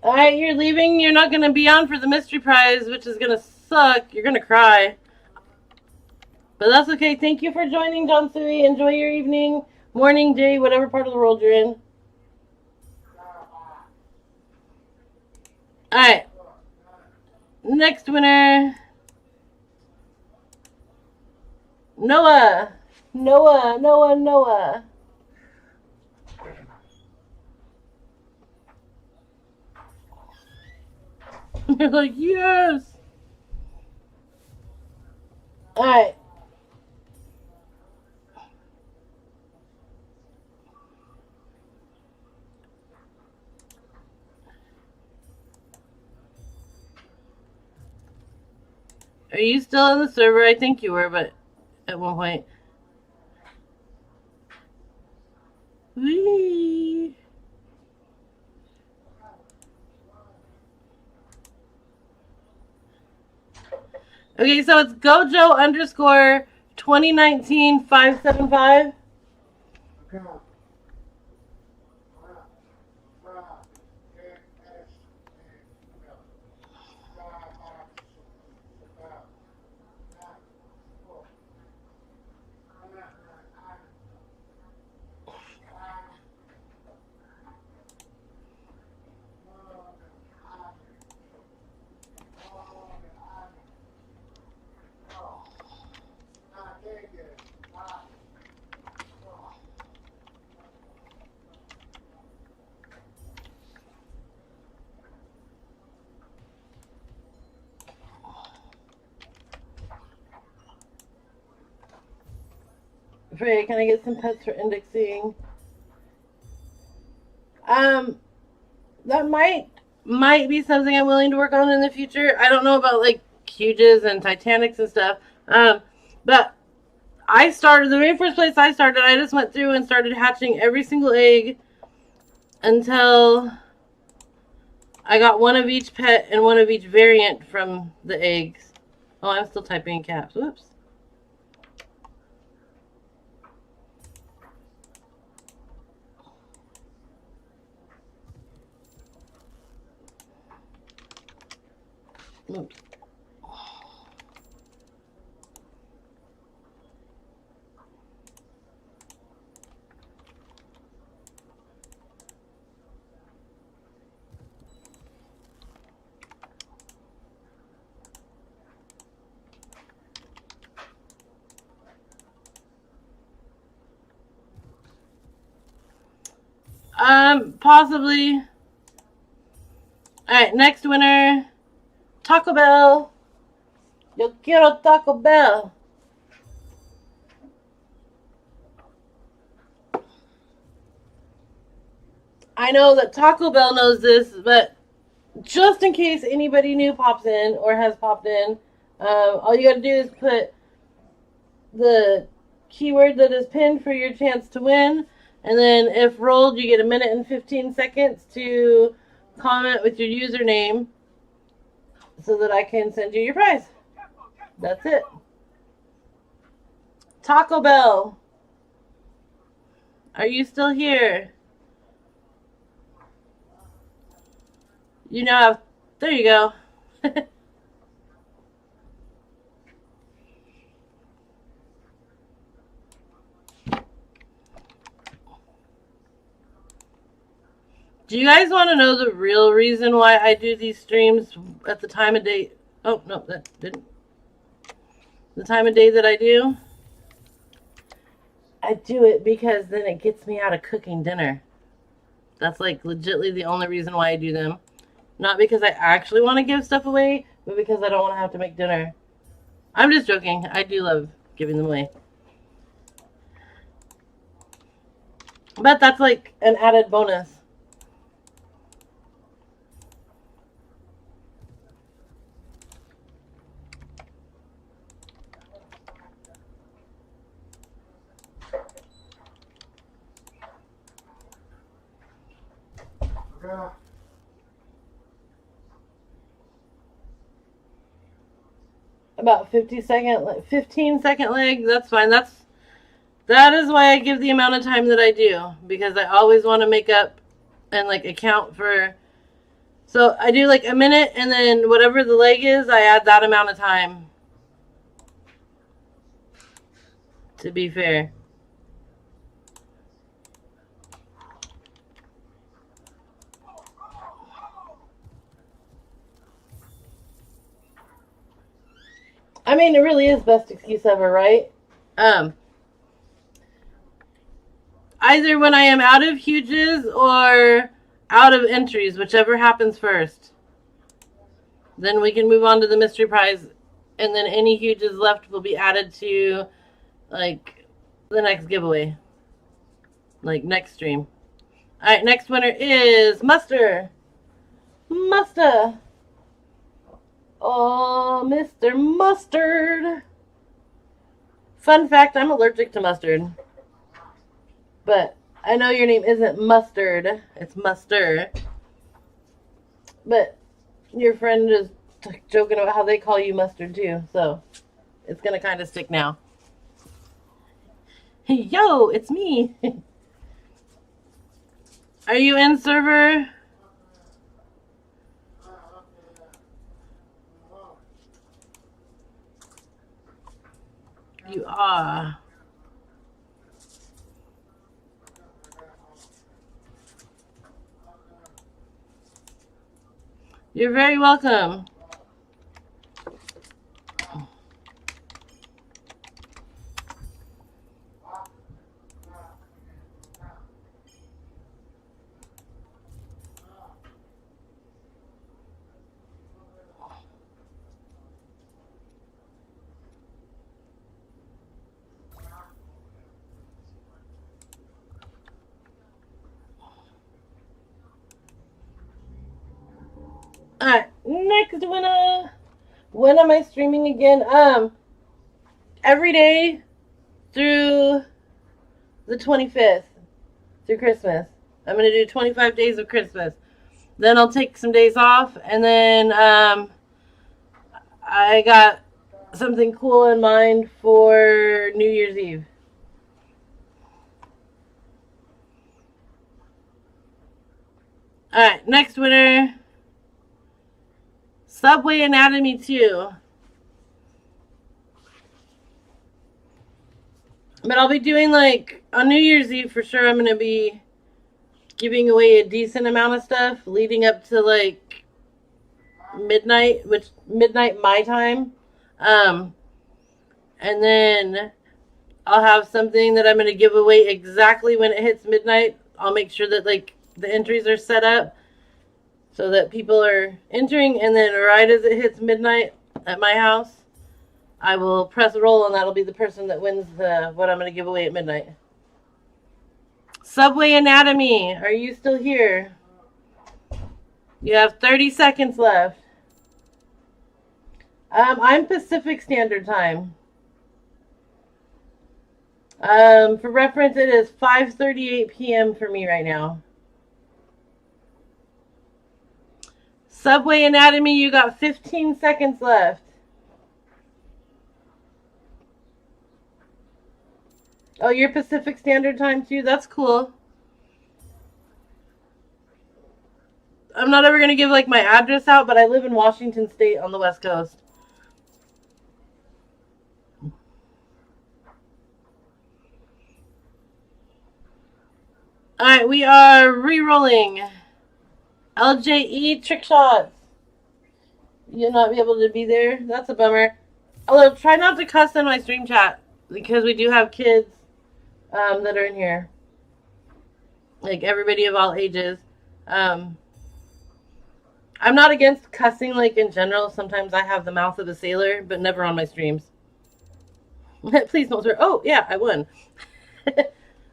Alright, you're leaving. You're not going to be on for the mystery prize, which is going to suck. You're going to cry. But that's okay. Thank you for joining, John Suey. Enjoy your evening, morning, day, whatever part of the world you're in. Alright. Next winner. Noah. Noah. You're like, yes. Alright. Are you still on the server? I think you were, but at one point. Whee! Okay, so it's Gojo underscore 2019 575. Frey, can I get some pets for indexing? That might be something I'm willing to work on in the future. I don't know about like Huges and Titanics and stuff. But I started the very first place I started. I just went through and started hatching every single egg until I got one of each pet and one of each variant from the eggs. Oh, I'm still typing in caps. Whoops. Oops. Possibly. Alright, next winner. Taco Bell. Yo quiero Taco Bell. I know that Taco Bell knows this, but just in case anybody new pops in or has popped in, all you gotta do is put the keyword that is pinned for your chance to win, and then if rolled, you get a minute and 15 seconds to comment with your username so that I can send you your prize. That's it. Taco Bell, are you still here? You know, there you go. Do you guys want to know the real reason why I do these streams at the time of day? Oh, no, that didn't. The time of day that I do? I do it because then it gets me out of cooking dinner. That's like legitimately the only reason why I do them. Not because I actually want to give stuff away, but because I don't want to have to make dinner. I'm just joking. I do love giving them away. But that's like an added bonus. About 15 second leg. That's fine. That is why I give the amount of time that I do, because I always want to make up and like account for. So I do like a minute, and then whatever the leg is, I add that amount of time. To be fair. I mean, it really is best excuse ever, right? Either when I am out of huges or out of entries, whichever happens first. Then we can move on to the mystery prize, and then any huges left will be added to, like, the next giveaway. Like, next stream. Alright, next winner is Muster. Muster. Oh, Mr. Mustard. Fun fact, I'm allergic to mustard. But I know your name isn't Mustard. It's Muster. But your friend is joking about how they call you Mustard too. So it's going to kind of stick now. Yo, it's me. Are you in, server? You are. You're very welcome. Alright, next winner. When am I streaming again? Every day through the 25th, through Christmas. I'm going to do 25 days of Christmas. Then I'll take some days off, and then I got something cool in mind for New Year's Eve. Alright, next winner. Subway Anatomy 2. But I'll be doing, like, on New Year's Eve for sure, I'm going to be giving away a decent amount of stuff leading up to, like, midnight, which midnight my time. And then I'll have something that I'm going to give away exactly when it hits midnight I'll make sure that like the entries are set up so that people are entering, and then right as it hits midnight at my house, I will press roll, and that'll be the person that wins what I'm going to give away at midnight. Subway Anatomy, are you still here? You have 30 seconds left. I'm Pacific Standard Time. For reference, it is 5:38 p.m. for me right now. Subway Anatomy, you got 15 seconds left. Oh, you're Pacific Standard Time too? That's cool. I'm not ever going to give like my address out, but I live in Washington State on the West Coast. Alright, we are re-rolling. LJE Trick Shots. You'll not be able to be there? That's a bummer. Although, try not to cuss in my stream chat, because we do have kids that are in here. Like, everybody of all ages. I'm not against cussing, like, in general. Sometimes I have the mouth of a sailor, but never on my streams. Please don't swear. Oh, yeah, I won.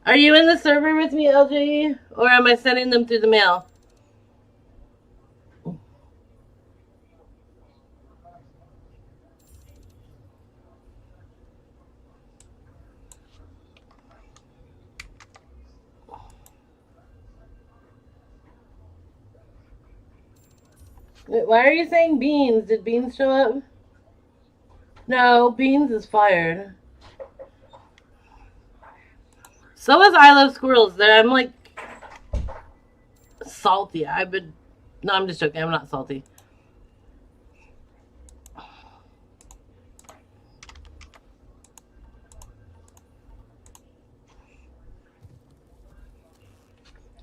Are you in the server with me, LJE? Or am I sending them through the mail? Why are you saying Beans? Did Beans show up? No, Beans is fired. So is I Love Squirrels. I'm like salty. No, I'm just joking. I'm not salty.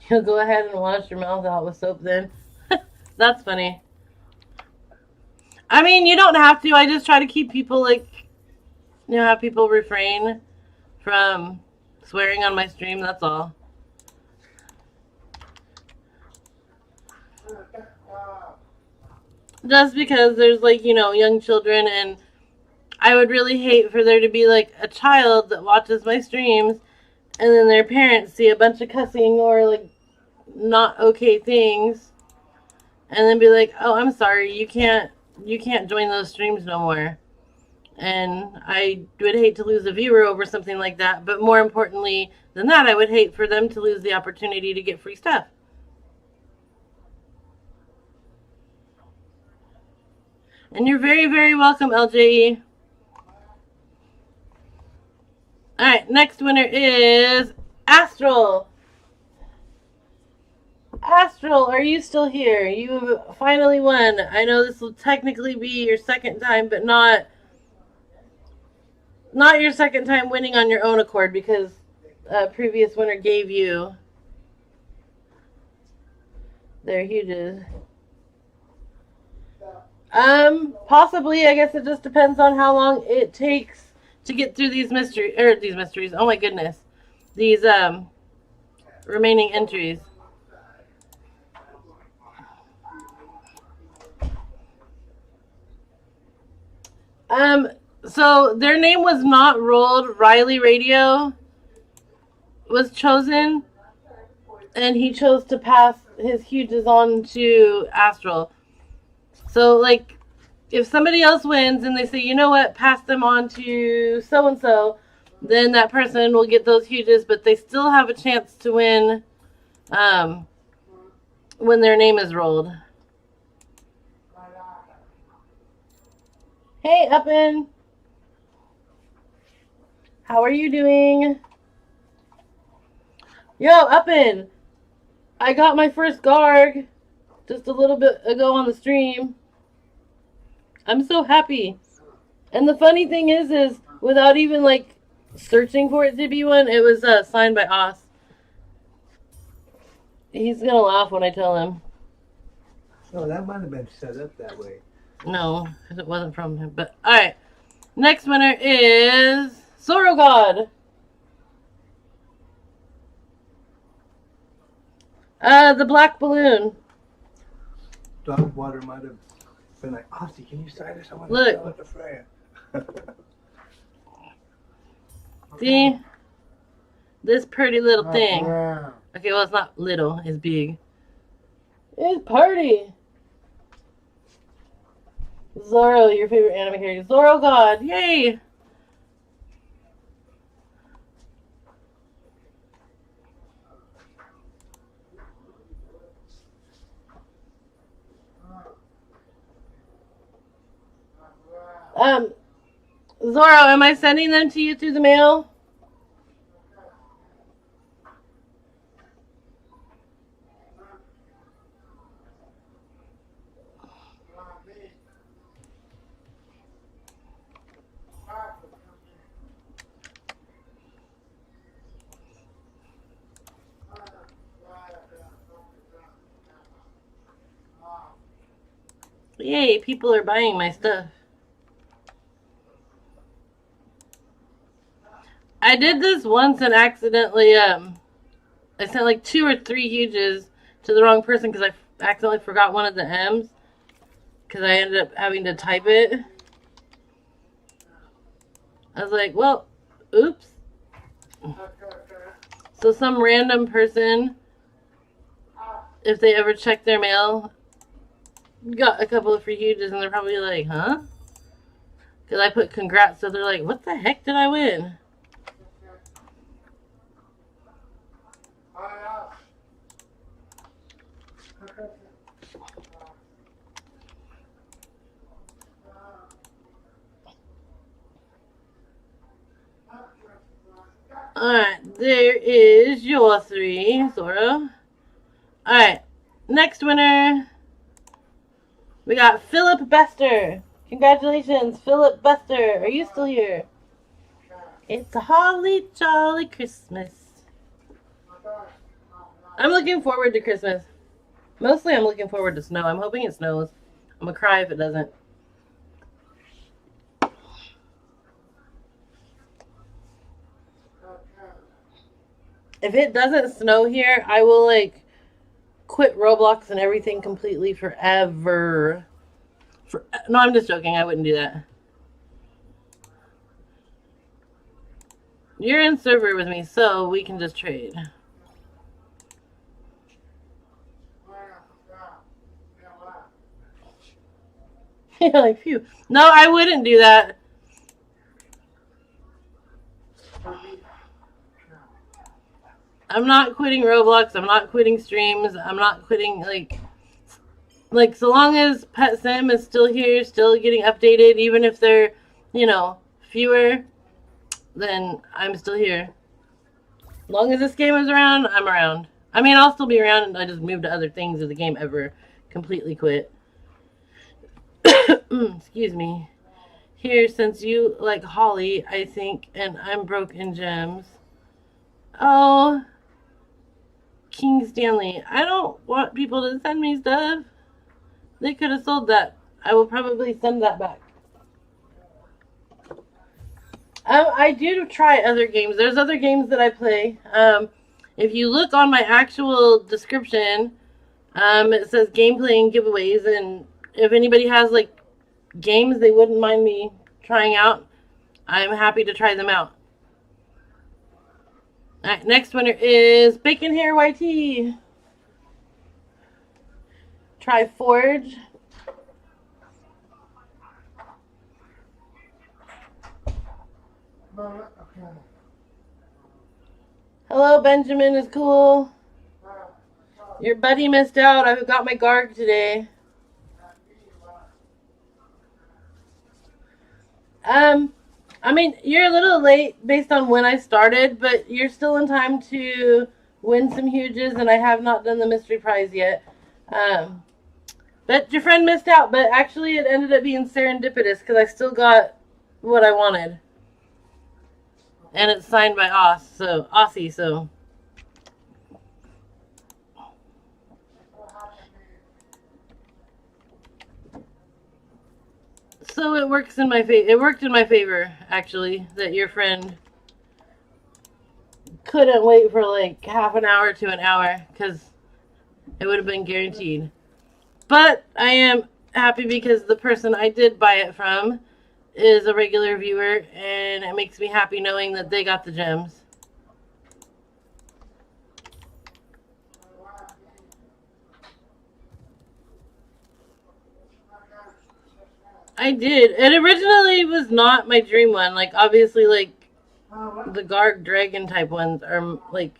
You'll go ahead and wash your mouth out with soap then. That's funny. I mean, you don't have to. I just try to keep people like, have people refrain from swearing on my stream. That's all. Just because there's like, young children, and I would really hate for there to be like a child that watches my streams and then their parents see a bunch of cussing or like not okay things and then be like, oh, I'm sorry, you can't join those streams no more. And I would hate to lose a viewer over something like that, but more importantly than that, I would hate for them to lose the opportunity to get free stuff. And you're very, very welcome, LJE. Alright, next winner is Astral. Astral, are you still here? You finally won. I know this will technically be your second time, but not your second time winning on your own accord, because a previous winner gave you their huges. Possibly. I guess it just depends on how long it takes to get through these mysteries. Oh my goodness. These, remaining entries. So their name was not rolled. Riley Radio was chosen, and he chose to pass his huges on to Astral. So, like, if somebody else wins and they say, you know what, pass them on to so-and-so, then that person will get those huges, but they still have a chance to win when their name is rolled. Hey, Uppin. How are you doing? Yo, Uppin. I got my first Garg just a little bit ago on the stream. I'm so happy. And the funny thing is without even like searching for it to be one, it was signed by Oz. He's gonna laugh when I tell him. Oh, that might have been set up that way. No, because it wasn't from him. But alright. Next winner is Sorogod. The black balloon. Dog water might have been like, Aussie, can you sign this? I want to Look. sell it to Freya. See? This pretty little thing. Yeah. Okay, well, it's not little. It's big. It's party. Zoro, your favorite anime character. Zoro God. Yay. Zoro, am I sending them to you through the mail? Yay, people are buying my stuff. I did this once and accidentally, I sent like 2 or 3 huges to the wrong person because I accidentally forgot one of the M's. Because I ended up having to type it. I was like, well, oops. So some random person, if they ever check their mail, got a couple of free huges and they're probably like, huh? Because I put congrats, so they're like, what the heck did I win? Alright, there is your 3, Zoro. Alright, next winner. We got Philip Bester. Congratulations, Philip Bester. Are you still here? It's a holly jolly Christmas. I'm looking forward to Christmas. Mostly I'm looking forward to snow. I'm hoping it snows. I'm gonna cry if it doesn't. If it doesn't snow here, I will like quit Roblox and everything completely forever. No, I'm just joking. I wouldn't do that. You're in server with me, so we can just trade. Yeah, like, phew. No, I wouldn't do that. I'm not quitting Roblox. I'm not quitting streams. I'm not quitting, like so long as Pet Sim is still here, still getting updated, even if they're, fewer, then I'm still here. As long as this game is around, I'm around. I mean, I'll still be around, and I just move to other things if the game ever completely quit. Excuse me. Here, since you like Holly, I think, and I'm broke in gems. Oh, King Stanley. I don't want people to send me stuff. They could have sold that. I will probably send that back. I do try other games. There's other games that I play. If you look on my actual description, it says gameplay and giveaways, and if anybody has like games they wouldn't mind me trying out, I'm happy to try them out. Alright, next winner is Bacon Hair YT. Try Forge. Hello, Benjamin is cool. Your buddy missed out. I got my Garg today. I mean, you're a little late based on when I started, but you're still in time to win some huges, and I have not done the mystery prize yet. But your friend missed out, but actually it ended up being serendipitous because I still got what I wanted. And it's signed by Aussie, so. So it works in my favor. It worked in my favor, actually, that your friend couldn't wait for like half an hour to an hour, because It would have been guaranteed. But I am happy because the person I did buy it from is a regular viewer, and it makes me happy knowing that they got the gems. I did. It originally was not my dream one. Like, obviously, like, the Garg dragon type ones are, like,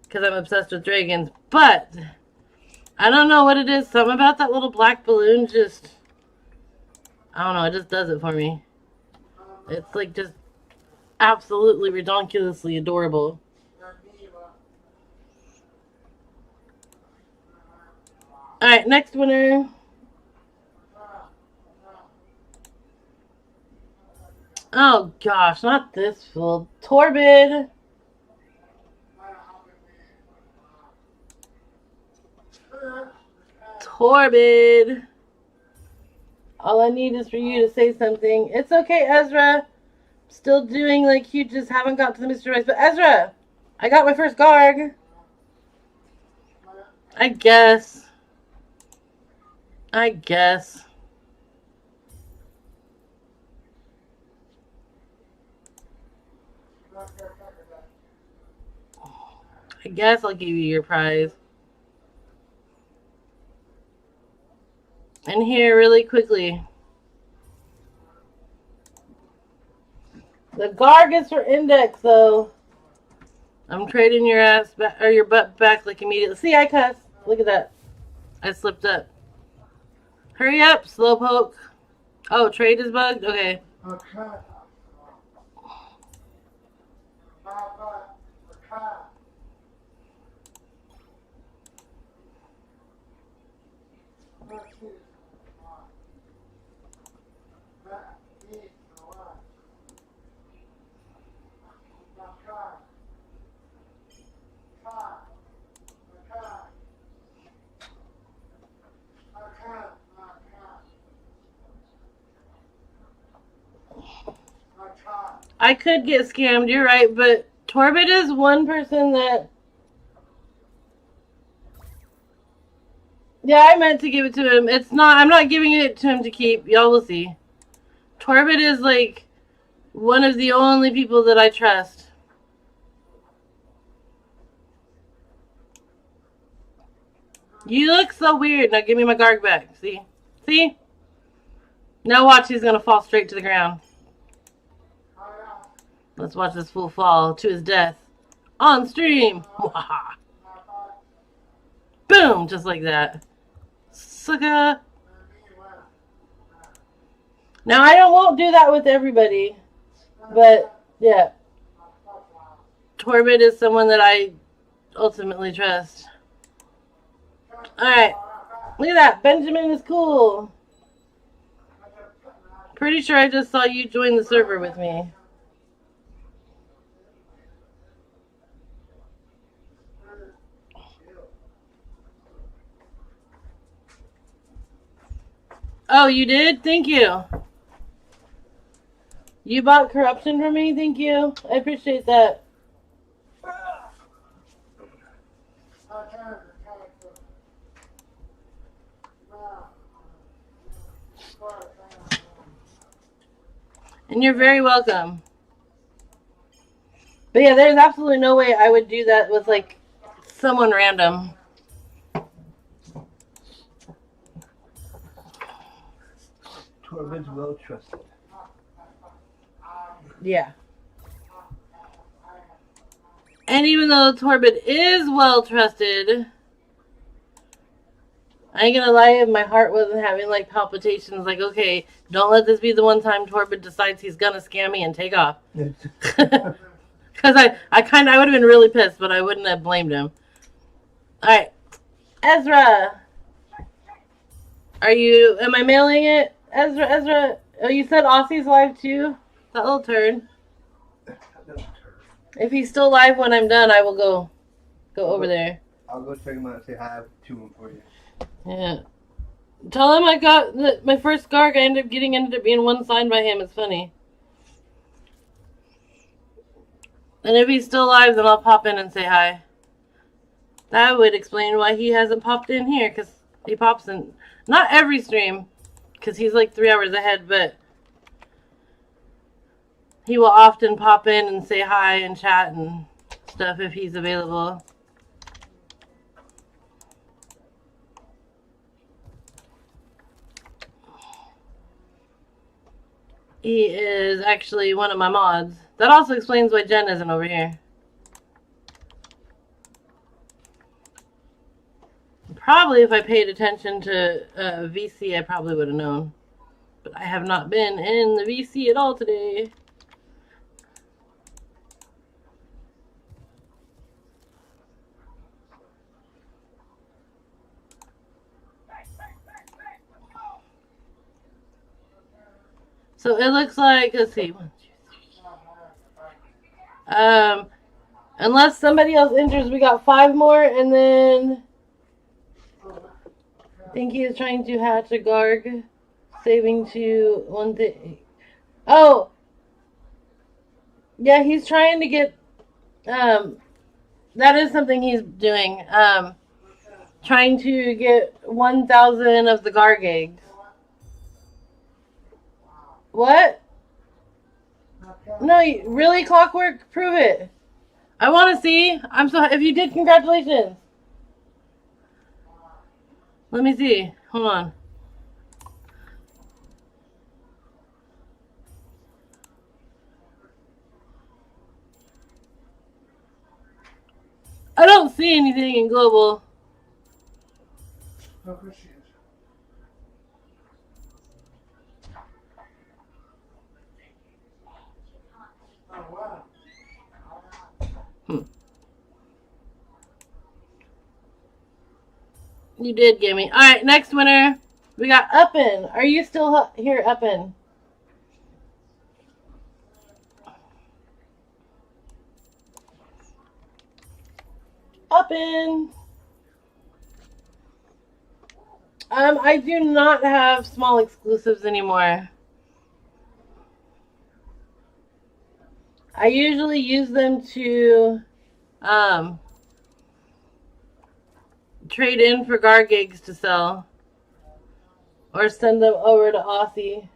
because I'm obsessed with dragons. But I don't know what it is. Something about that little black balloon just, I don't know, it just does it for me. It's, like, just absolutely redonkulously adorable. Alright, next winner. Oh gosh, not this fool. Torbid. Torbid. All I need is for you to say something. It's okay, Ezra. Still doing like you just haven't got to the Mr. Rice. But Ezra, I got my first Garg. I guess. I guess I'll give you your prize. And here, really quickly. The Garg is for Index, though. I'm trading your ass back, or your butt back like immediately. See, I cuss. Look at that. I slipped up. Hurry up, Slowpoke. Oh, trade is bugged? Okay. I could get scammed, you're right, but Torbid is one person that... Yeah, I meant to give it to him. It's not... I'm not giving it to him to keep. Y'all will see. Torbid is, like, one of the only people that I trust. You look so weird. Now give me my Garg back. See? See? Now watch, he's gonna fall straight to the ground. Let's watch this fool fall to his death. On stream! Boom! Just like that. Sucker! Now I won't do that with everybody. But, yeah. Torbid is someone that I ultimately trust. Alright. Look at that. Benjamin is cool. Pretty sure I just saw you join the server with me. Oh, you did? Thank you. You bought corruption from me? Thank you. I appreciate that. And you're very welcome. But yeah, there's absolutely no way I would do that with, like, someone random. Torbid's well trusted. Yeah. And even though Torbid is well trusted, I ain't gonna lie, if my heart wasn't having like palpitations, like, okay, don't let this be the one time Torbid decides he's gonna scam me and take off. Because I would have been really pissed, but I wouldn't have blamed him. Alright. Ezra! Am I mailing it? Ezra, oh, you said Aussie's live too? That little turd. If he's still live when I'm done, I will go over there. I'll go check him out and say hi to him for you. Yeah. Tell him I got my first Garg. I ended up being one signed by him. It's funny. And if he's still alive, then I'll pop in and say hi. That would explain why he hasn't popped in here, because he pops in, not every stream, because he's like 3 hours ahead, but he will often pop in and say hi and chat and stuff if he's available. He is actually one of my mods. That also explains why Jen isn't over here. Probably if I paid attention to VC, I probably would have known. But I have not been in the VC at all today. So it looks like, let's see. Unless somebody else enters, we got 5 more, and then I think he is trying to hatch a Garg, saving to one thing. Oh, yeah, he's trying to get. That is something he's doing. Trying to get 1,000 of the Garg eggs. What? No, really, Clockwork? Prove it. I want to see. I'm so. If you did, congratulations. Let me see. Hold on. I don't see anything in global. Oh, here she is. Oh, wow. You did give me. All right, next winner. We got Uppin. Are you still here, Uppin? Uppin. I do not have small exclusives anymore. I usually use them to trade in for Garg eggs to sell. Or send them over to Aussie.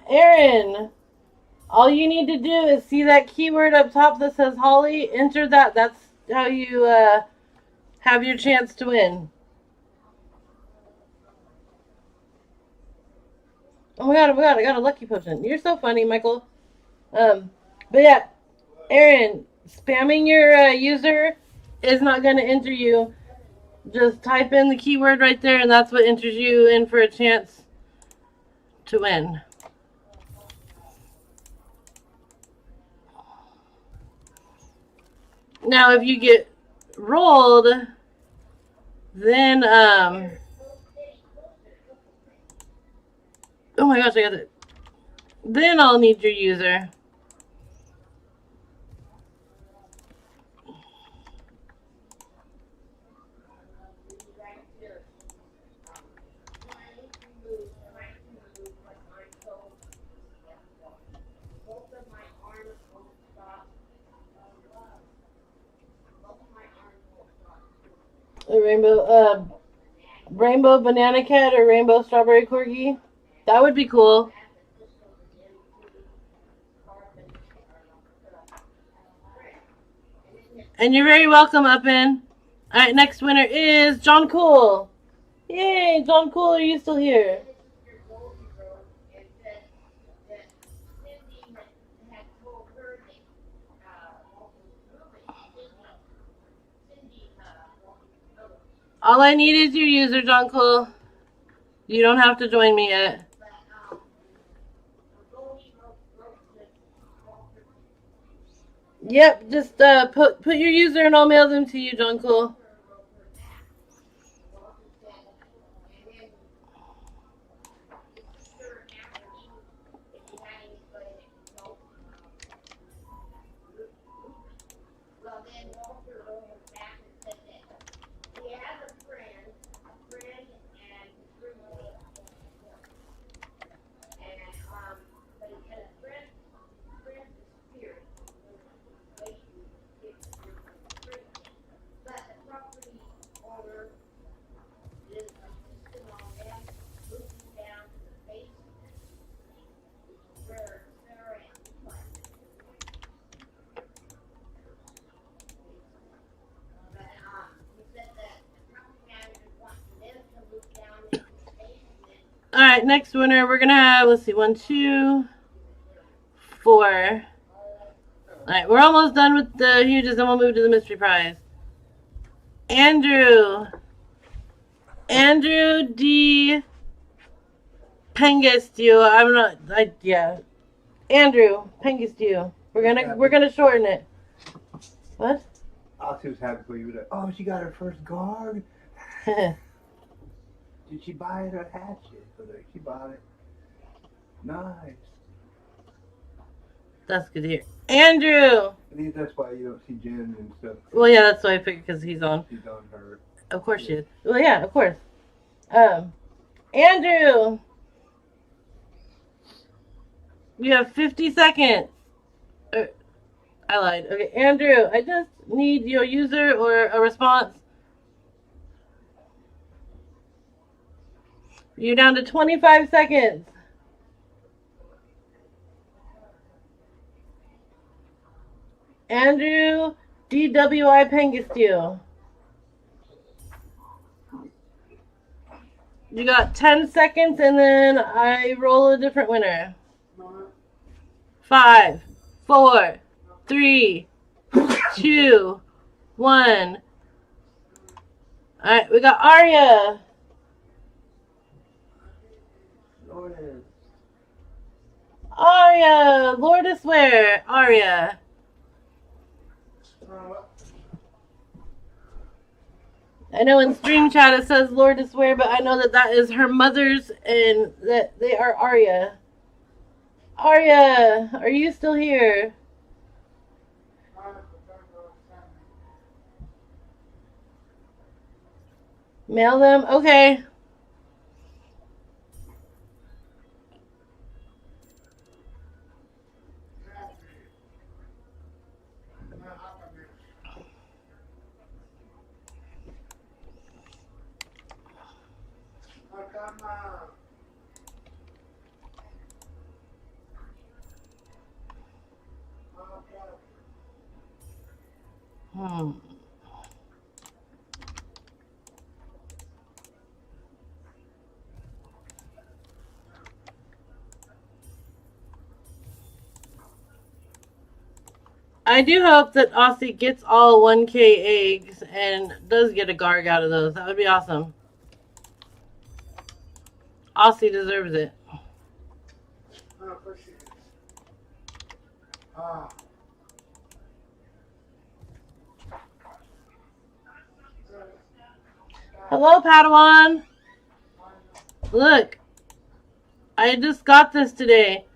Aaron, all you need to do is see that keyword up top that says Holly, enter that. That's how you have your chance to win. Oh my god, I got a lucky potion. You're so funny, Michael. But yeah, Aaron, spamming your user is not going to enter you. Just type in the keyword right there, and that's what enters you in for a chance to win. Now, if you get rolled, then, oh my gosh, I got it. Then I'll need your user. A rainbow banana cat or rainbow strawberry corgi. That would be cool. And you're very welcome, Uppin. Alright, next winner is John Cool. Yay, John Cool, are you still here? All I need is your user, John Cole. You don't have to join me yet. Yep, just put your user and I'll mail them to you, John Cole. Alright, next winner we're gonna have, let's see, 1, 2, 4. Alright, we're almost done with the huges, then we'll move to the mystery prize. Andrew D. Pengustew. Yeah. Andrew Pengustew. We're gonna shorten it. What? Ossie was happy for you. Like, oh, she got her first guard. Did she buy it or hatch it? So like, she bought it. Nice. That's good to hear. Andrew! I think that's why you don't see Jen and stuff. Well, yeah, that's why I figured, because he's on. She's on her. Of course she is. Well, yeah, of course. Andrew! You have 50 seconds. I lied. Okay, Andrew, I just need your user or a response. You're down to 25 seconds. Andrew DWI Pengustew. You got 10 seconds and then I roll a different winner. 5, 4, 3, 2, 1. Alright, we got Arya. Arya! Lourdes Ware. Arya. I know in stream chat it says Lourdes Ware, but I know that is her mother's and that they are Arya. Arya, are you still here? Mail them? Okay. I do hope that Aussie gets all 1K eggs and does get a Garg out of those. That would be awesome. Aussie deserves it. Hello, Padawan. Look, I just got this today.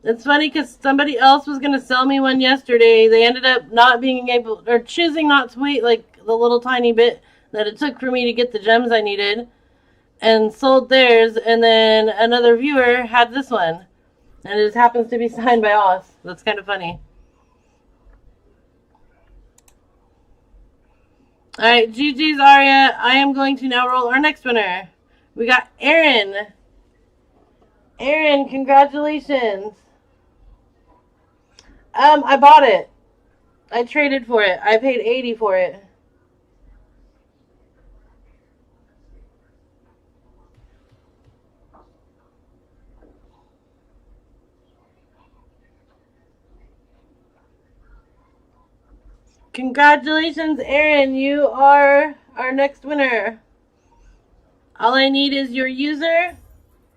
It's funny because somebody else was going to sell me one yesterday. They ended up not being able, or choosing not to wait like the little tiny bit that it took for me to get the gems I needed, and sold theirs. And then another viewer had this one, and it just happens to be signed by Oz. That's kind of funny. Alright, GG's Arya. I am going to now roll our next winner. We got Aaron. Aaron, congratulations. I bought it. I traded for it. I paid 80 for it. Congratulations, Aaron. You are our next winner. All I need is your user,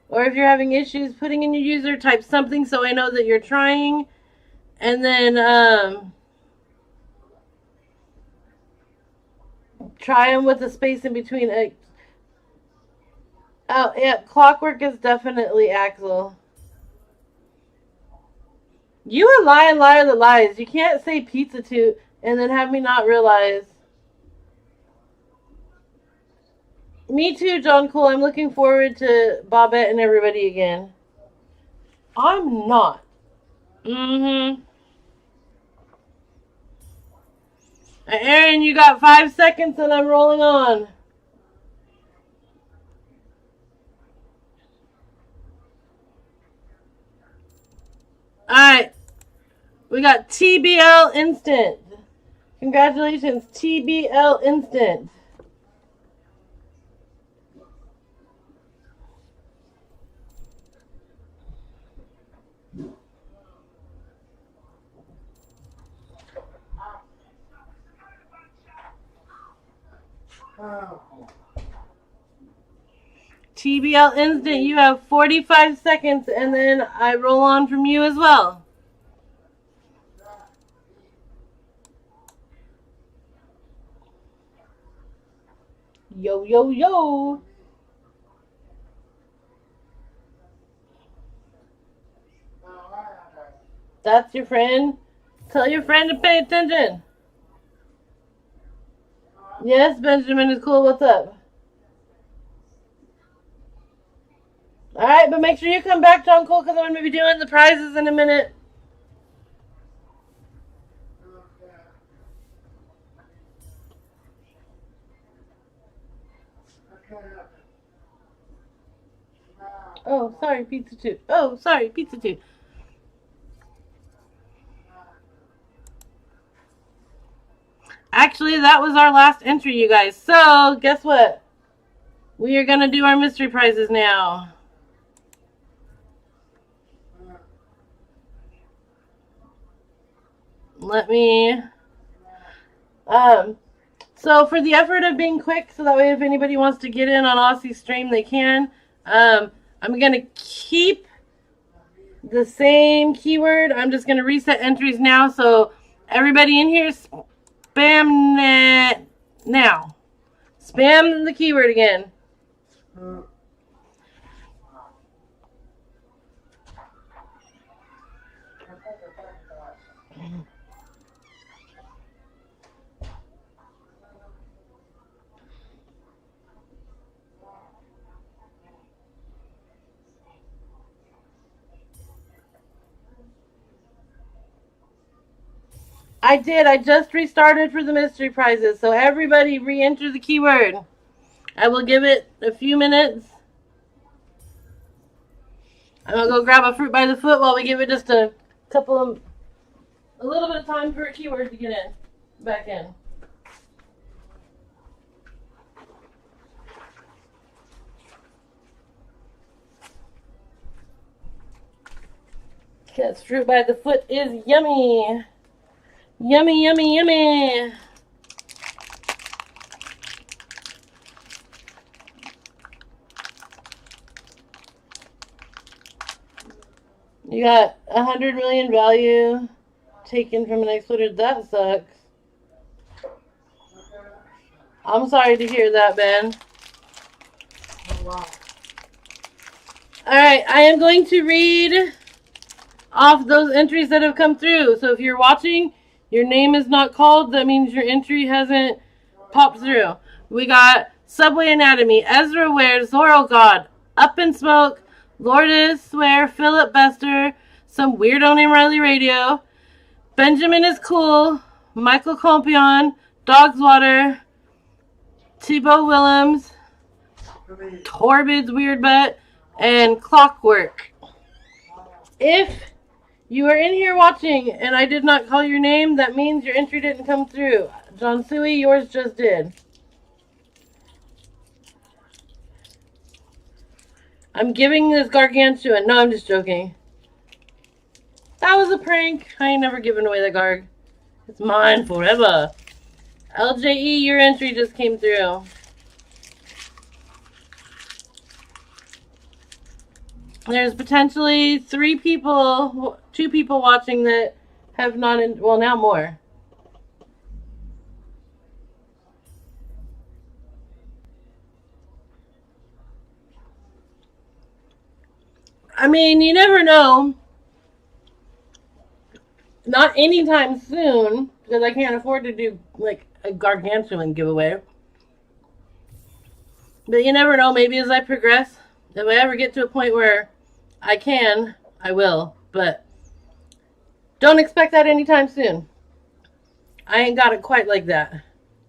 or if you're having issues putting in your user, type something so I know that you're trying. And then try them with a space in between. Oh, yeah, Clockwork is definitely Axel. You a lying liar that lies. You can't say Pizza Toot and then have me not realize. Me too, John Cool. I'm looking forward to Bobette and everybody again. I'm not. Aaron, you got 5 seconds and I'm rolling on. Alright. We got TBL Instant. Congratulations, TBL Instant. TBL Instant, you have 45 seconds, and then I roll on from you as well. Yo, yo, yo. That's your friend. Tell your friend to pay attention. Yes, Benjamin is cool. What's up? Alright, but make sure you come back, John Cole, because I'm going to be doing the prizes in a minute. Oh, sorry, Pizza 2. Oh, sorry, Pizza 2. Actually, that was our last entry, you guys. So, guess what? We are going to do our mystery prizes now. Let me... So, for the effort of being quick, so that way if anybody wants to get in on Aussie's stream, they can. I'm going to keep the same keyword. I'm just going to reset entries now, so everybody in here, spam it now. Spam the keyword again. I did. I just restarted for the mystery prizes. So everybody re-enter the keyword. I will give it a few minutes. I'm going to go grab a fruit by the foot while we give it just a little bit of time for a keyword to get back in. Because fruit by the foot is yummy. Yummy, yummy, yummy. You got 100 million value taken from an exploder. That sucks. I'm sorry to hear that, Ben. Oh, wow. Alright, I am going to read off those entries that have come through. So if you're watching, your name is not called. That means your entry hasn't popped through. We got Subway Anatomy, Ezra Ware, Zorro God, Up in Smoke, Lourdes Swear, Philip Bester, some weirdo named Riley Radio, Benjamin is Cool, Michael Compion, Dog's Water, Thibaut Willems, Torbid's Weird Butt, and Clockwork. If you are in here watching and I did not call your name, that means your entry didn't come through. John Suey, yours just did. I'm giving this gargantuan. No, I'm just joking. That was a prank. I ain't never given away the garg. It's mine forever. LJE, your entry just came through. There's potentially 2 people watching that have not, well, now more. I mean, you never know. Not anytime soon, because I can't afford to do, like, a gargantuan giveaway. But you never know, maybe as I progress, if I ever get to a point where I can, I will. But don't expect that anytime soon. I ain't got it quite like that.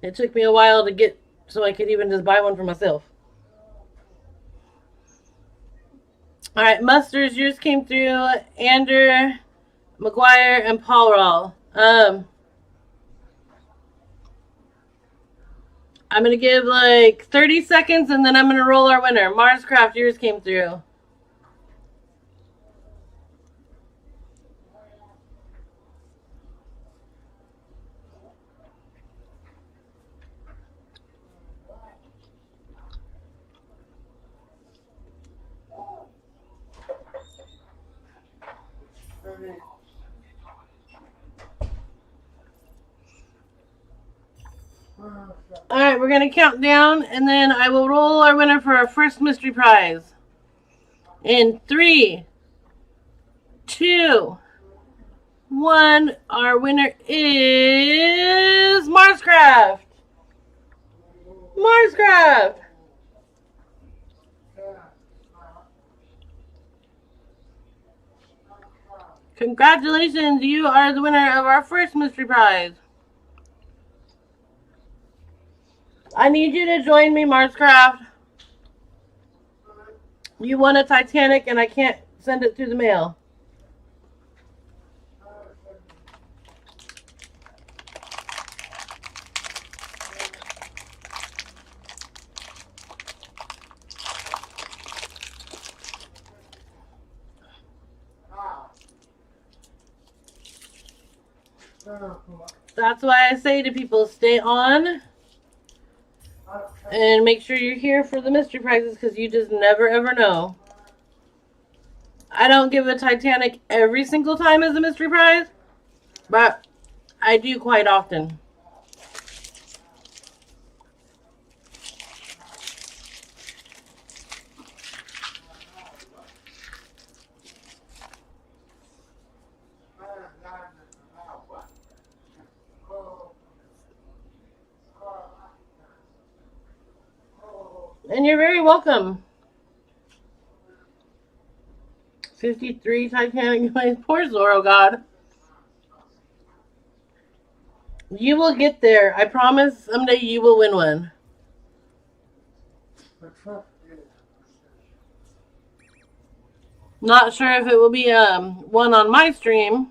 It took me a while to get so I could even just buy one for myself. Alright, Musters, yours came through. Andrew, McGuire, and Paul Rawl. I'm going to give like 30 seconds and then I'm going to roll our winner. Marscraft, yours came through. Alright, we're going to count down, and then I will roll our winner for our first mystery prize. In 3, 2, 1. Our winner is Marscraft. Marscraft. Congratulations, you are the winner of our first mystery prize. I need you to join me, Marscraft. You won a Titanic and I can't send it through the mail. That's why I say to people, stay on and make sure you're here for the mystery prizes, because you just never ever know. I don't give a Titanic every single time as a mystery prize, but I do quite often. And you're very welcome. 53 Titanic planes. Poor Zorro God. You will get there. I promise someday you will win one. Not sure if it will be one on my stream.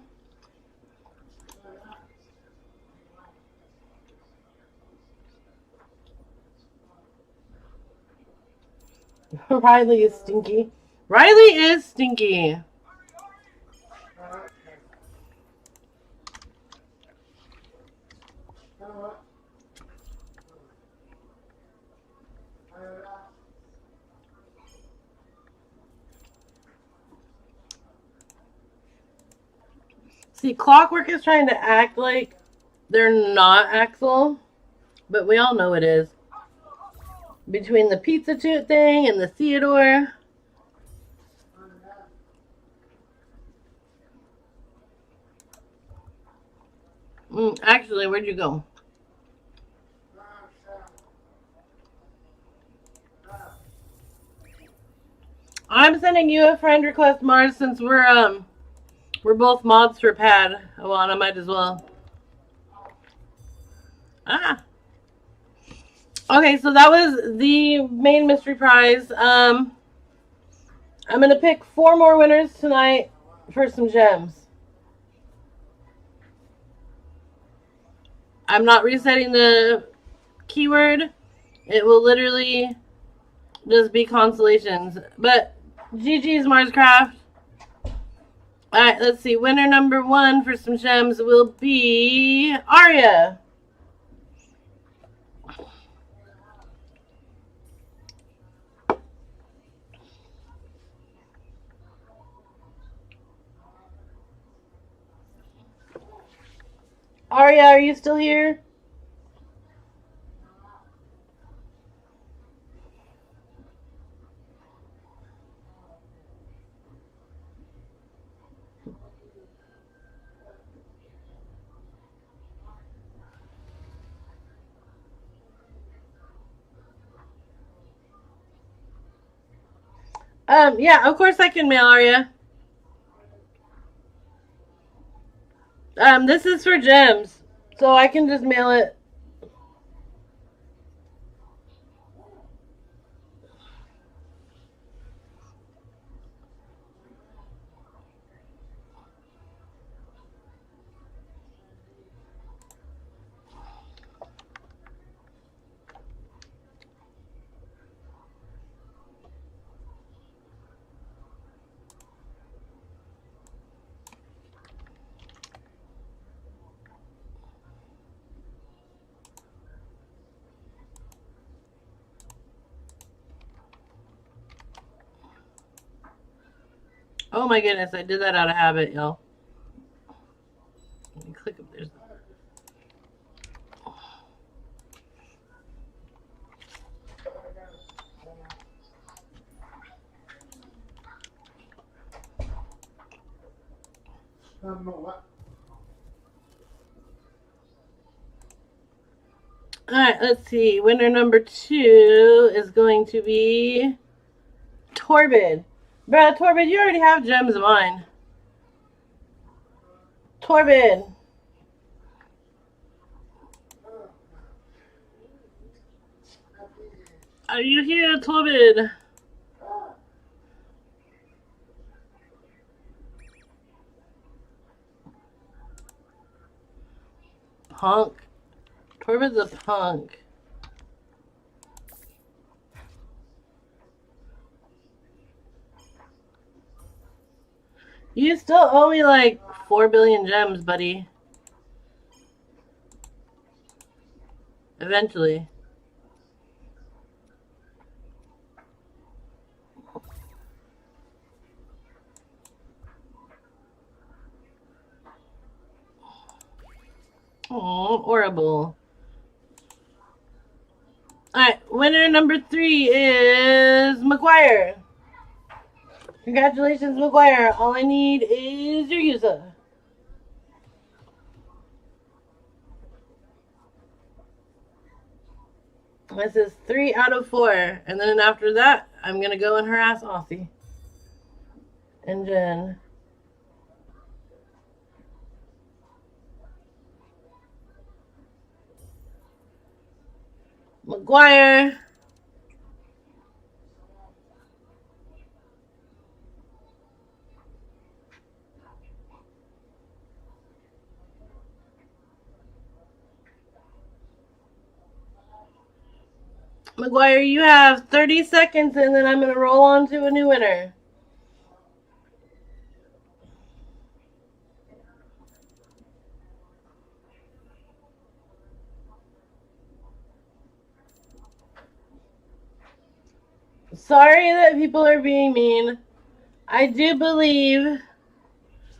Riley is stinky. Riley is stinky. See, Clockwork is trying to act like they're not Axel, but we all know it is. Between the Pizza Toot thing and the Theodore. Actually, where'd you go? I'm sending you a friend request, Mars, since we're both mods for Pad. Alana might as well. Okay, so that was the main mystery prize. I'm gonna pick 4 more winners tonight for some gems. I'm not resetting the keyword. It will literally just be constellations. But GG's Marscraft. Alright, let's see. Winner number 1 for some gems will be Arya. Arya, are you still here? Yeah, of course I can mail Arya. This is for gems, so I can just mail it. Oh my goodness, I did that out of habit, y'all. Let me click up there. Alright, let's see. Winner number 2 is going to be Torbid. Bruh, Torbid, you already have gems of mine. Torbid. Are you here, Torbid? Punk. Torbid's a punk. You still owe me like 4 billion gems, buddy. Eventually. Oh, horrible. Alright, winner number 3 is McGuire. Congratulations, McGuire. All I need is your user. This is 3 out of 4. And then after that, I'm going to go and harass Aussie. And Jen. McGuire. McGuire, you have 30 seconds and then I'm going to roll on to a new winner. Sorry that people are being mean. I do believe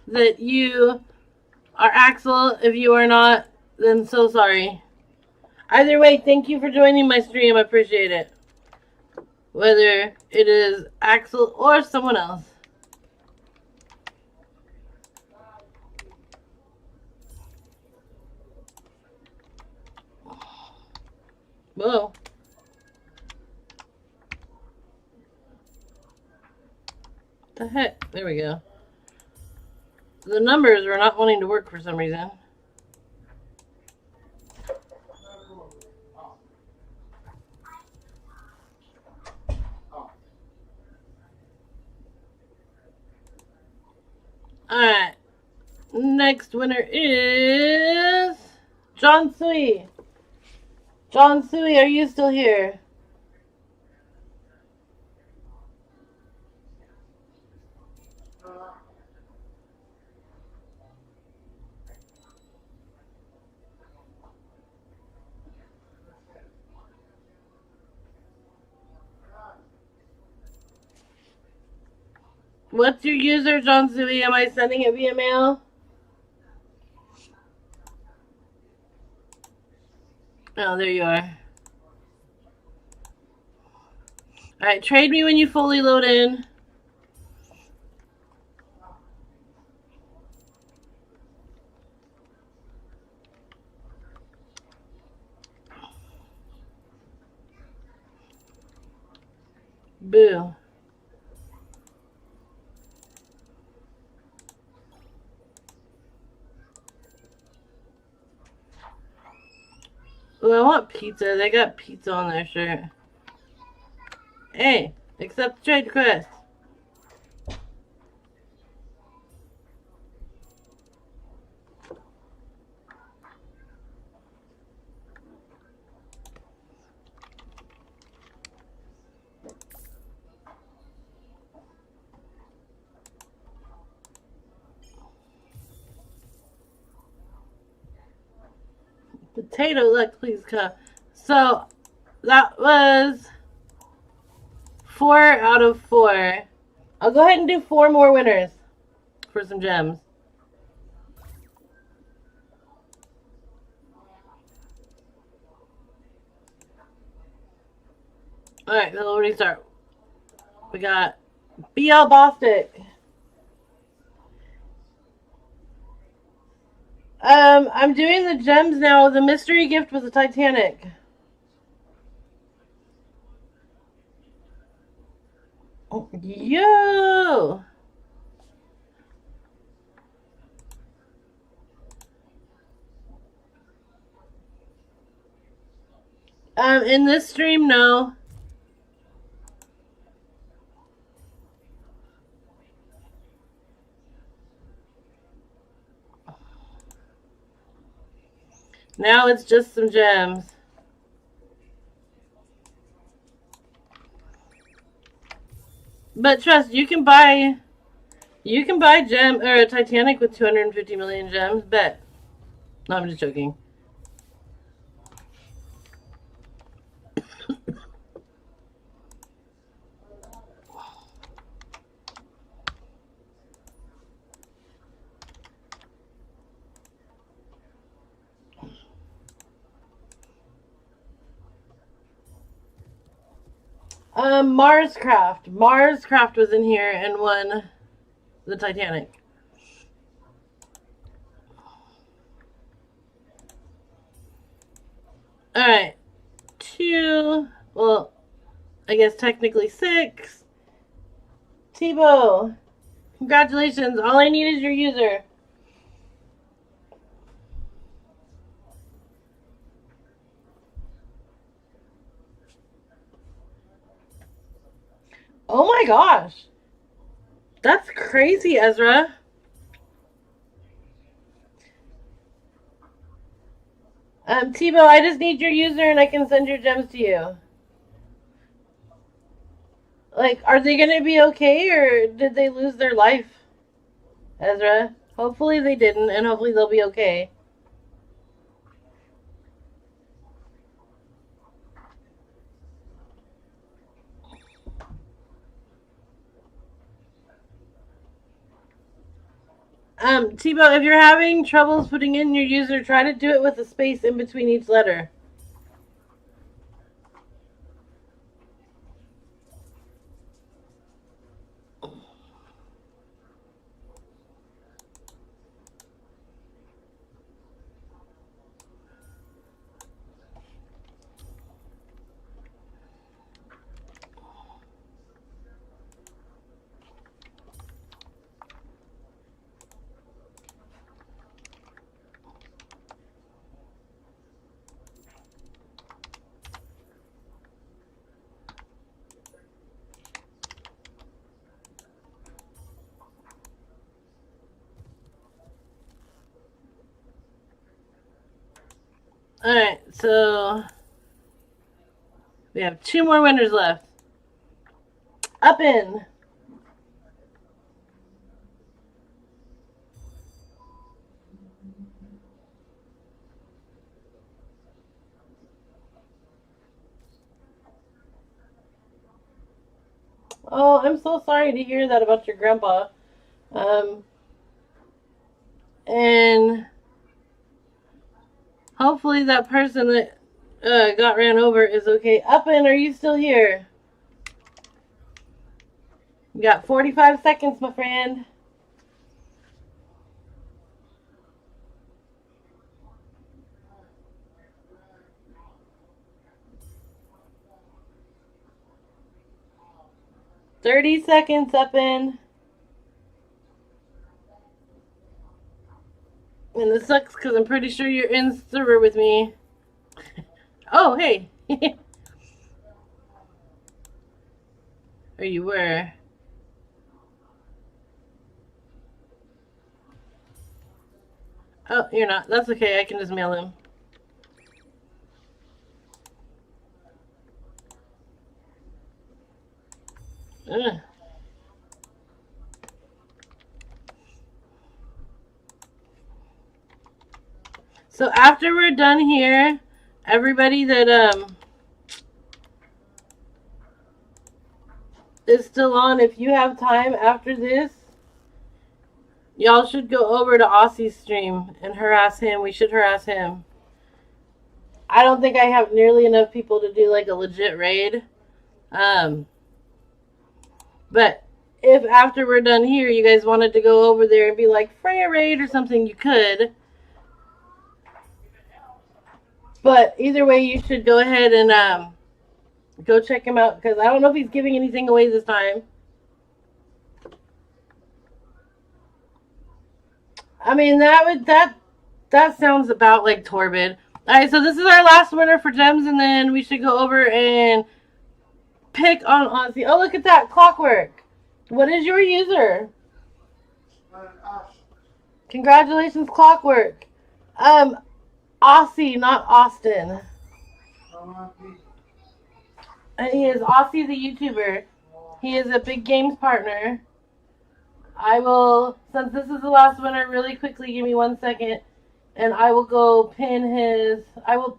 that you are Axel. If you are not, then so sorry. Either way, thank you for joining my stream. I appreciate it. Whether it is Axel or someone else. Whoa. What the heck? There we go. The numbers were not wanting to work for some reason. Alright. Next winner is John Sui. John Sui, are you still here? What's your user, John Sui? Am I sending it via mail? Oh, there you are. Alright, trade me when you fully load in. Boo. Ooh, I want pizza. They got pizza on their shirt. Hey, accept the trade request. Potato luck, please come. So, that was 4 out of 4. I'll go ahead and do 4 more winners for some gems. Alright, then we'll restart. We got BL Bostic. I'm doing the gems now. The mystery gift was the Titanic. Yo! In this stream, no. Now it's just some gems. But trust, you can buy gem or a Titanic with 250 million gems. Bet. No, I'm just joking. Marscraft. Marscraft was in here and won the Titanic. Alright. 2. Well, I guess technically 6. Tebow. Congratulations. All I need is your user. Oh my gosh. That's crazy, Ezra. Tebow, I just need your user and I can send your gems to you. Like, are they gonna be okay or did they lose their life? Ezra? Hopefully they didn't and hopefully they'll be okay. Tebow, if you're having troubles putting in your user, try to do it with a space in between each letter. Alright, so we have 2 more winners left. Up in. Oh, I'm so sorry to hear that about your grandpa. And hopefully that person that got ran over is okay. Upin, are you still here? You got 45 seconds, my friend. $30 Upin. And this sucks because I'm pretty sure you're in server with me. Oh, hey. Or you were. Oh, you're not. That's okay. I can just mail him. Ugh. So after we're done here, everybody that is still on, if you have time after this, y'all should go over to Aussie's stream and harass him. We should harass him. I don't think I have nearly enough people to do like a legit raid. But if after we're done here, you guys wanted to go over there and be like Freya raid or something, you could. But either way, you should go ahead and go check him out because I don't know if he's giving anything away this time. I mean, that sounds about like Torbid. Alright, so this is our last winner for gems, and then we should go over and pick on Aussie. Oh, look at that. Clockwork. What is your user? Congratulations, Clockwork. Aussie, not Austin. And he is Aussie the YouTuber. He is a big games partner. I will, since this is the last winner, really quickly give me 1 second. And I will go pin his, oh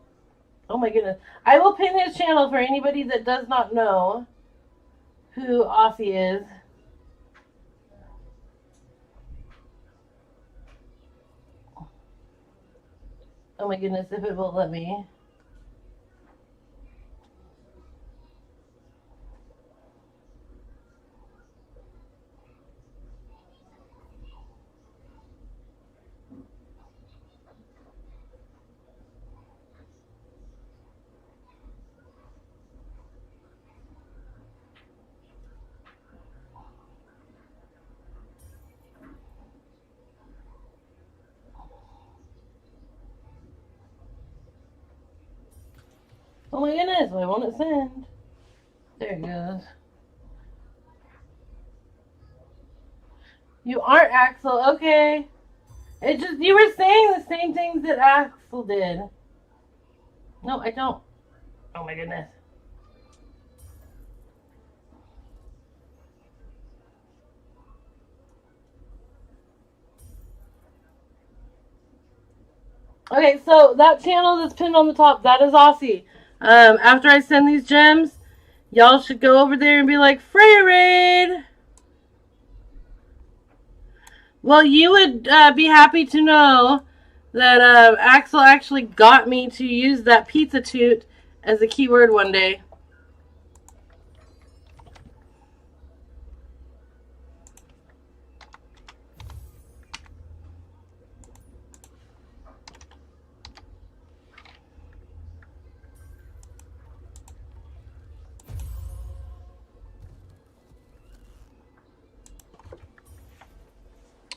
my goodness. I will pin his channel for anybody that does not know who Aussie is. Oh my goodness, if it will let me. Oh my goodness, why won't it send? There it goes. You aren't Axel, okay. It just, you were saying the same things that Axel did. No, I don't. Oh my goodness. Okay, so that channel that's pinned on the top, that is Aussie. After I send these gems, y'all should go over there and be like, Freya Raid! Well, you would be happy to know that Axel actually got me to use that pizza toot as a keyword one day.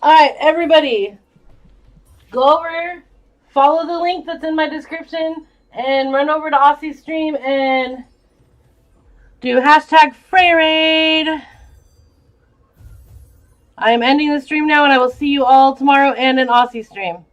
Alright, everybody, go over, follow the link that's in my description, and run over to Aussie's stream and do hashtag FreyRaid. I am ending the stream now, and I will see you all tomorrow and in Aussie's stream.